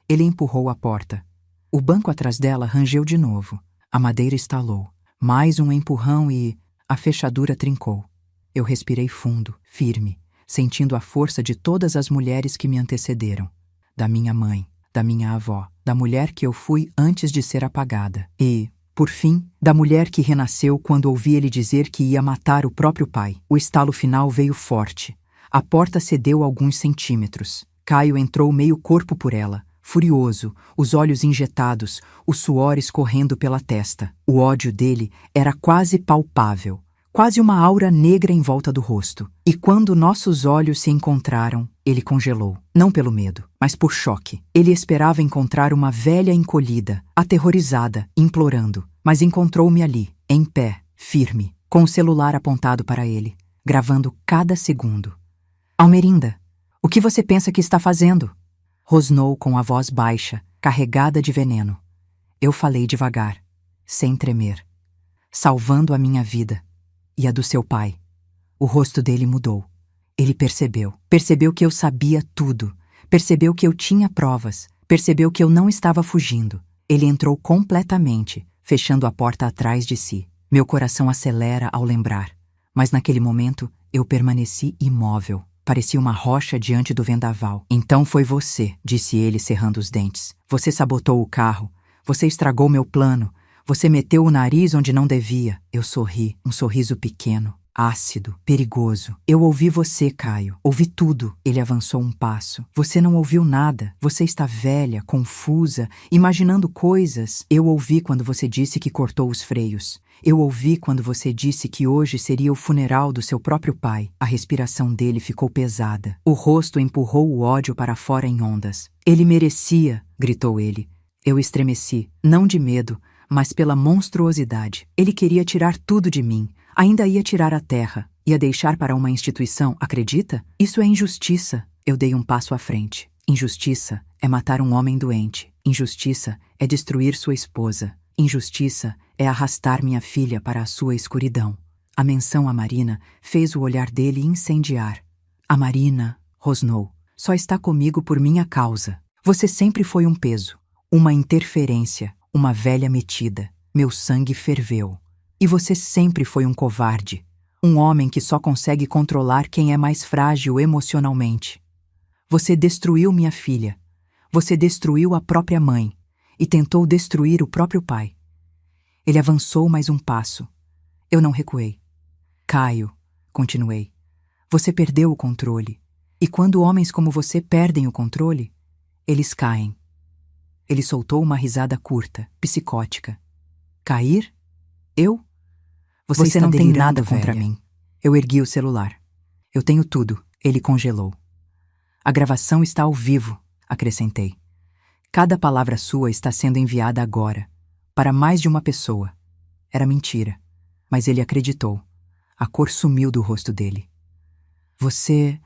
Ele empurrou a porta. O banco atrás dela rangeu de novo. A madeira estalou. Mais um empurrão e a fechadura trincou. Eu respirei fundo, firme, sentindo a força de todas as mulheres que me antecederam. Da minha mãe, da minha avó, da mulher que eu fui antes de ser apagada. E, por fim, da mulher que renasceu quando ouvi ele dizer que ia matar o próprio pai. O estalo final veio forte. A porta cedeu alguns centímetros. Caio entrou meio corpo por ela, furioso, os olhos injetados, o suor escorrendo pela testa. O ódio dele era quase palpável, quase uma aura negra em volta do rosto. E quando nossos olhos se encontraram, ele congelou. Não pelo medo, mas por choque. Ele esperava encontrar uma velha encolhida, aterrorizada, implorando. Mas encontrou-me ali, em pé, firme, com o celular apontado para ele, gravando cada segundo. Almerinda, o que você pensa que está fazendo? Rosnou com a voz baixa, carregada de veneno. Eu falei devagar, sem tremer. Salvando a minha vida e a do seu pai. O rosto dele mudou. Ele percebeu. Percebeu que eu sabia tudo. Percebeu que eu tinha provas. Percebeu que eu não estava fugindo. Ele entrou completamente, fechando a porta atrás de si. Meu coração acelera ao lembrar. Mas naquele momento, eu permaneci imóvel. Parecia uma rocha diante do vendaval. Então foi você, disse ele cerrando os dentes. Você sabotou o carro. Você estragou meu plano. Você meteu o nariz onde não devia. Eu sorri, um sorriso pequeno, ácido, perigoso. Eu ouvi você, Caio. Ouvi tudo. Ele avançou um passo. Você não ouviu nada. Você está velha, confusa, imaginando coisas. Eu ouvi quando você disse que cortou os freios. Eu ouvi quando você disse que hoje seria o funeral do seu próprio pai. A respiração dele ficou pesada. O rosto empurrou o ódio para fora em ondas. Ele merecia, gritou ele. Eu estremeci, não de medo, mas pela monstruosidade. Ele queria tirar tudo de mim. Ainda ia tirar a terra. Ia deixar para uma instituição, acredita? Isso é injustiça. Eu dei um passo à frente. Injustiça é matar um homem doente. Injustiça é destruir sua esposa. Injustiça é arrastar minha filha para a sua escuridão. A menção a Marina fez o olhar dele incendiar. A Marina, rosnou, só está comigo por minha causa. Você sempre foi um peso, uma interferência, uma velha metida. Meu sangue ferveu. E você sempre foi um covarde. Um homem que só consegue controlar quem é mais frágil emocionalmente. Você destruiu minha filha. Você destruiu a própria mãe. E tentou destruir o próprio pai. Ele avançou mais um passo. Eu não recuei. Caio, continuei. Você perdeu o controle. E quando homens como você perdem o controle, eles caem. Ele soltou uma risada curta, psicótica. Cair? Eu? Você não tem nada contra mim. Eu ergui o celular. Eu tenho tudo. Ele congelou. A gravação está ao vivo, acrescentei. Cada palavra sua está sendo enviada agora, para mais de uma pessoa. Era mentira, mas ele acreditou. A cor sumiu do rosto dele. Você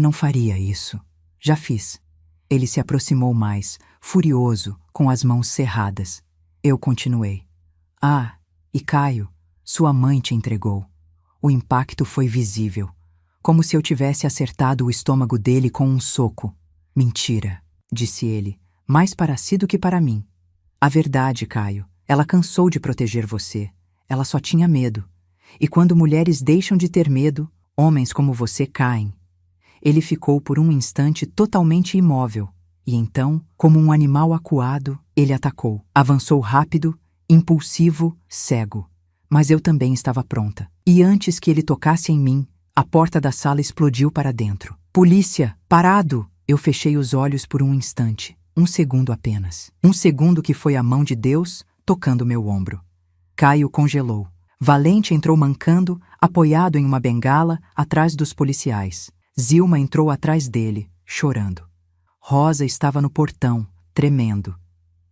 não faria isso. Já fiz. Ele se aproximou mais, furioso, com as mãos cerradas. Eu continuei. Ah, e Caio, sua mãe te entregou. O impacto foi visível, como se eu tivesse acertado o estômago dele com um soco. Mentira, disse ele, Mais para si do que para mim. A verdade, Caio, ela cansou de proteger você. Ela só tinha medo. E quando mulheres deixam de ter medo, homens como você caem. Ele ficou por um instante totalmente imóvel, e então, como um animal acuado, ele atacou. Avançou rápido, impulsivo, cego. Mas eu também estava pronta. E antes que ele tocasse em mim, a porta da sala explodiu para dentro. Polícia! Parado! Eu fechei os olhos por um instante. Um segundo apenas. Um segundo que foi a mão de Deus tocando meu ombro. Caio congelou. Valente entrou mancando, apoiado em uma bengala, atrás dos policiais. Zilma entrou atrás dele, chorando. Rosa estava no portão, tremendo.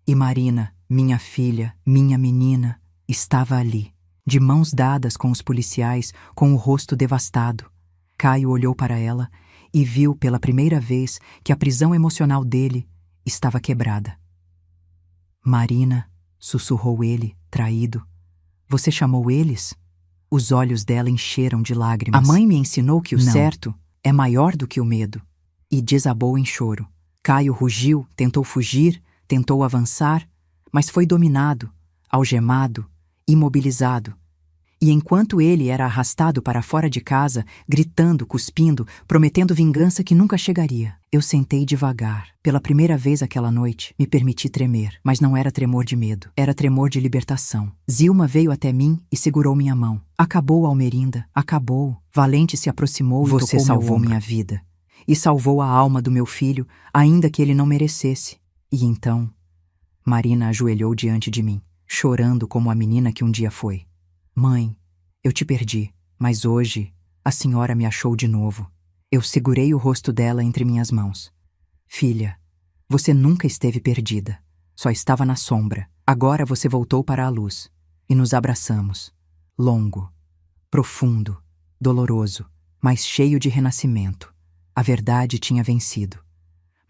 E Marina, minha filha, minha menina, estava ali, de mãos dadas com os policiais, com o rosto devastado. Caio olhou para ela e viu pela primeira vez que a prisão emocional dele estava quebrada. Marina, sussurrou ele, traído. Você chamou eles? Os olhos dela encheram de lágrimas. A mãe me ensinou que o certo é maior do que o medo. E desabou em choro. Caio rugiu, tentou fugir, tentou avançar, mas foi dominado, algemado, imobilizado. E enquanto ele era arrastado para fora de casa, gritando, cuspindo, prometendo vingança que nunca chegaria, eu sentei devagar. Pela primeira vez aquela noite, me permiti tremer, mas não era tremor de medo, era tremor de libertação. Zilma veio até mim e segurou minha mão. Acabou, Almerinda, acabou. Valente se aproximou e tocou meu ombro. Você salvou minha vida. E salvou a alma do meu filho, ainda que ele não merecesse. E então, Marina ajoelhou diante de mim, chorando como a menina que um dia foi. Mãe, eu te perdi, mas hoje a senhora me achou de novo. Eu segurei o rosto dela entre minhas mãos. Filha, você nunca esteve perdida, só estava na sombra. Agora você voltou para a luz. E nos abraçamos. Longo, profundo, doloroso, mas cheio de renascimento. A verdade tinha vencido.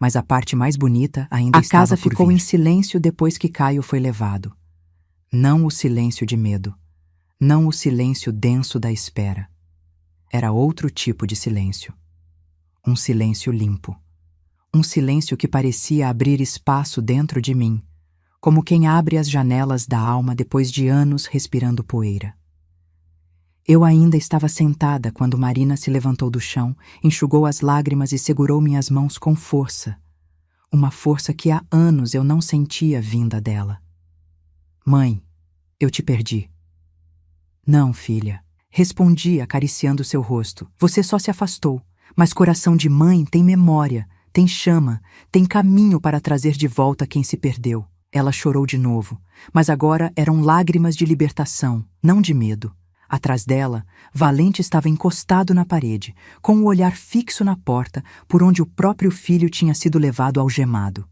Mas a parte mais bonita ainda estava por vir. A casa ficou em silêncio depois que Caio foi levado. Não o silêncio de medo. Não o silêncio denso da espera. Era outro tipo de silêncio. Um silêncio limpo. Um silêncio que parecia abrir espaço dentro de mim, como quem abre as janelas da alma depois de anos respirando poeira. Eu ainda estava sentada quando Marina se levantou do chão, enxugou as lágrimas e segurou minhas mãos com força. Uma força que há anos eu não sentia vinda dela. Mãe, eu te perdi. Não, filha. Respondi, acariciando seu rosto. Você só se afastou, mas coração de mãe tem memória, tem chama, tem caminho para trazer de volta quem se perdeu. Ela chorou de novo, mas agora eram lágrimas de libertação, não de medo. Atrás dela, Valente estava encostado na parede, com o olhar fixo na porta por onde o próprio filho tinha sido levado algemado.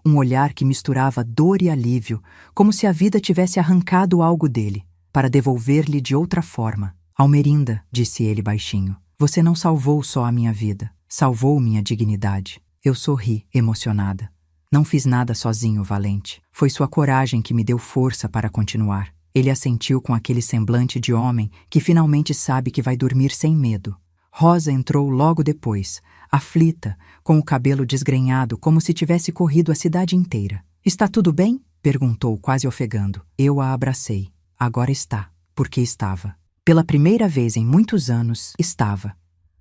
Um olhar que misturava dor e alívio, como se a vida tivesse arrancado algo dele, para devolver-lhe de outra forma. Almerinda, disse ele baixinho, você não salvou só a minha vida, salvou minha dignidade. Eu sorri, emocionada. Não fiz nada sozinho, Valente. Foi sua coragem que me deu força para continuar. Ele assentiu com aquele semblante de homem que finalmente sabe que vai dormir sem medo. Rosa entrou logo depois, aflita, com o cabelo desgrenhado como se tivesse corrido a cidade inteira. Está tudo bem? Perguntou, quase ofegando. Eu a abracei. Agora está, porque estava. Pela primeira vez em muitos anos, estava.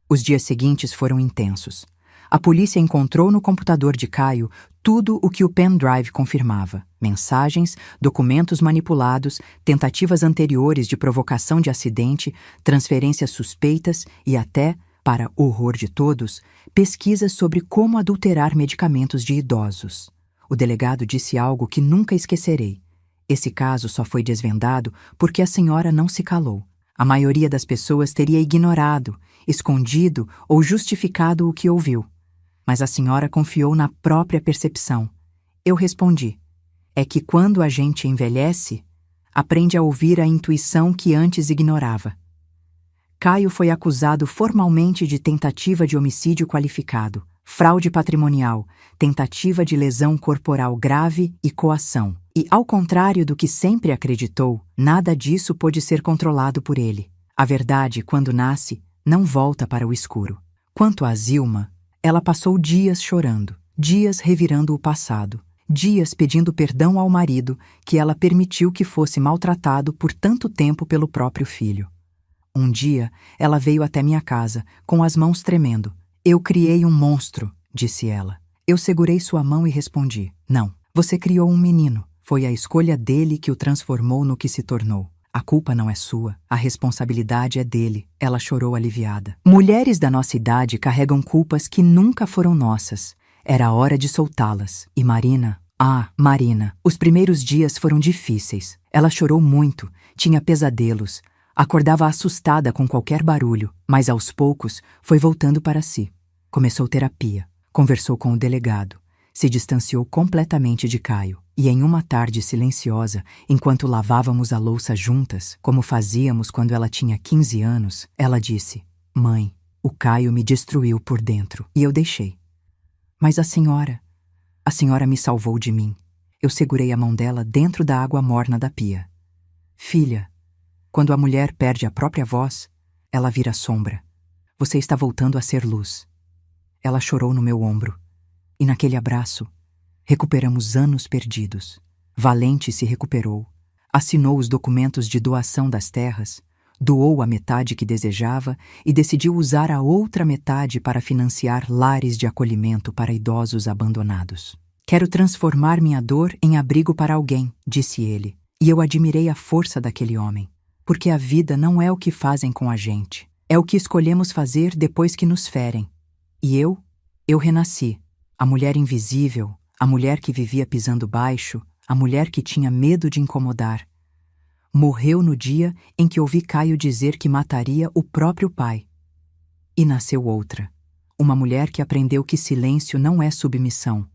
Os dias seguintes foram intensos. A polícia encontrou no computador de Caio tudo o que o pendrive confirmava. Mensagens, documentos manipulados, tentativas anteriores de provocação de acidente, transferências suspeitas e até, para horror de todos, pesquisas sobre como adulterar medicamentos de idosos. O delegado disse algo que nunca esquecerei. Esse caso só foi desvendado porque a senhora não se calou. A maioria das pessoas teria ignorado, escondido ou justificado o que ouviu. Mas a senhora confiou na própria percepção. Eu respondi. É que quando a gente envelhece, aprende a ouvir a intuição que antes ignorava. Caio foi acusado formalmente de tentativa de homicídio qualificado, fraude patrimonial, tentativa de lesão corporal grave e coação. E, ao contrário do que sempre acreditou, nada disso pôde ser controlado por ele. A verdade, quando nasce, não volta para o escuro. Quanto a Zilma, ela passou dias chorando. Dias revirando o passado. Dias pedindo perdão ao marido que ela permitiu que fosse maltratado por tanto tempo pelo próprio filho. Um dia, ela veio até minha casa, com as mãos tremendo. Eu criei um monstro, disse ela. Eu segurei sua mão e respondi: não, você criou um menino. Foi a escolha dele que o transformou no que se tornou. A culpa não é sua, a responsabilidade é dele. Ela chorou aliviada. Mulheres da nossa idade carregam culpas que nunca foram nossas. Era hora de soltá-las. E Marina? Marina. Os primeiros dias foram difíceis. Ela chorou muito, tinha pesadelos. Acordava assustada com qualquer barulho, mas aos poucos foi voltando para si. Começou terapia, conversou com o delegado, se distanciou completamente de Caio. E em uma tarde silenciosa, enquanto lavávamos a louça juntas, como fazíamos quando ela tinha 15 anos, ela disse: mãe, o Caio me destruiu por dentro. E eu deixei. Mas a senhora me salvou de mim. Eu segurei a mão dela dentro da água morna da pia. Filha, quando a mulher perde a própria voz, ela vira sombra. Você está voltando a ser luz. Ela chorou no meu ombro. E naquele abraço, recuperamos anos perdidos. Valente se recuperou, assinou os documentos de doação das terras, doou a metade que desejava e decidiu usar a outra metade para financiar lares de acolhimento para idosos abandonados. Quero transformar minha dor em abrigo para alguém, disse ele, e eu admirei a força daquele homem. Porque a vida não é o que fazem com a gente, é o que escolhemos fazer depois que nos ferem. E eu renasci, a mulher invisível, a mulher que vivia pisando baixo, a mulher que tinha medo de incomodar. Morreu no dia em que ouvi Caio dizer que mataria o próprio pai. E nasceu outra, uma mulher que aprendeu que silêncio não é submissão,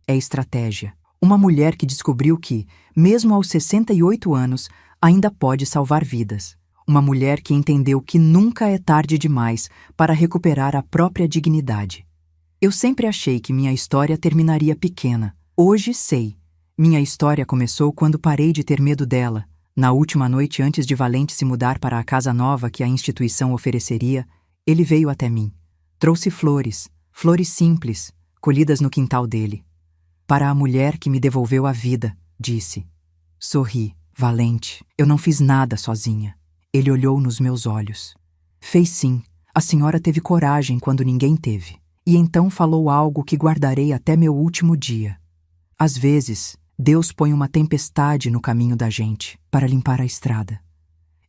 é estratégia. Uma mulher que descobriu que, mesmo aos 68 anos, ainda pode salvar vidas. Uma mulher que entendeu que nunca é tarde demais para recuperar a própria dignidade. Eu sempre achei que minha história terminaria pequena. Hoje sei. Minha história começou quando parei de ter medo dela. Na última noite antes de Valente se mudar para a casa nova que a instituição ofereceria, ele veio até mim. Trouxe flores, flores simples, colhidas no quintal dele. Para a mulher que me devolveu a vida, disse. Sorri, Valente, eu não fiz nada sozinha. Ele olhou nos meus olhos. Fez sim, a senhora teve coragem quando ninguém teve. E então falou algo que guardarei até meu último dia. Às vezes, Deus põe uma tempestade no caminho da gente para limpar a estrada.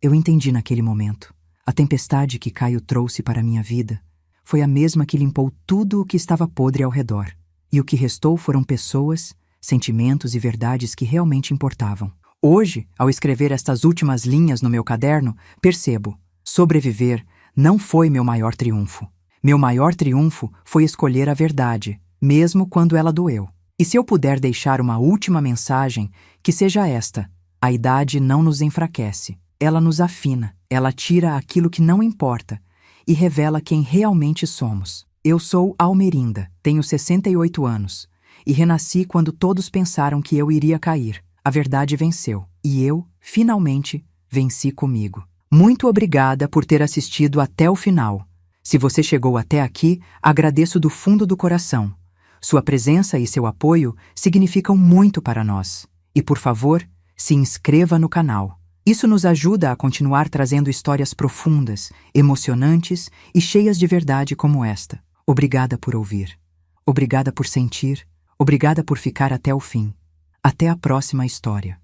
Eu entendi naquele momento. A tempestade que Caio trouxe para a minha vida foi a mesma que limpou tudo o que estava podre ao redor. E o que restou foram pessoas, sentimentos e verdades que realmente importavam. Hoje, ao escrever estas últimas linhas no meu caderno, percebo: sobreviver não foi meu maior triunfo. Meu maior triunfo foi escolher a verdade, mesmo quando ela doeu. E se eu puder deixar uma última mensagem, que seja esta: a idade não nos enfraquece. Ela nos afina, ela tira aquilo que não importa e revela quem realmente somos. Eu sou Almerinda, tenho 68 anos e renasci quando todos pensaram que eu iria cair. A verdade venceu e eu, finalmente, venci comigo. Muito obrigada por ter assistido até o final. Se você chegou até aqui, agradeço do fundo do coração. Sua presença e seu apoio significam muito para nós. E, por favor, se inscreva no canal. Isso nos ajuda a continuar trazendo histórias profundas, emocionantes e cheias de verdade como esta. Obrigada por ouvir. Obrigada por sentir. Obrigada por ficar até o fim. Até a próxima história.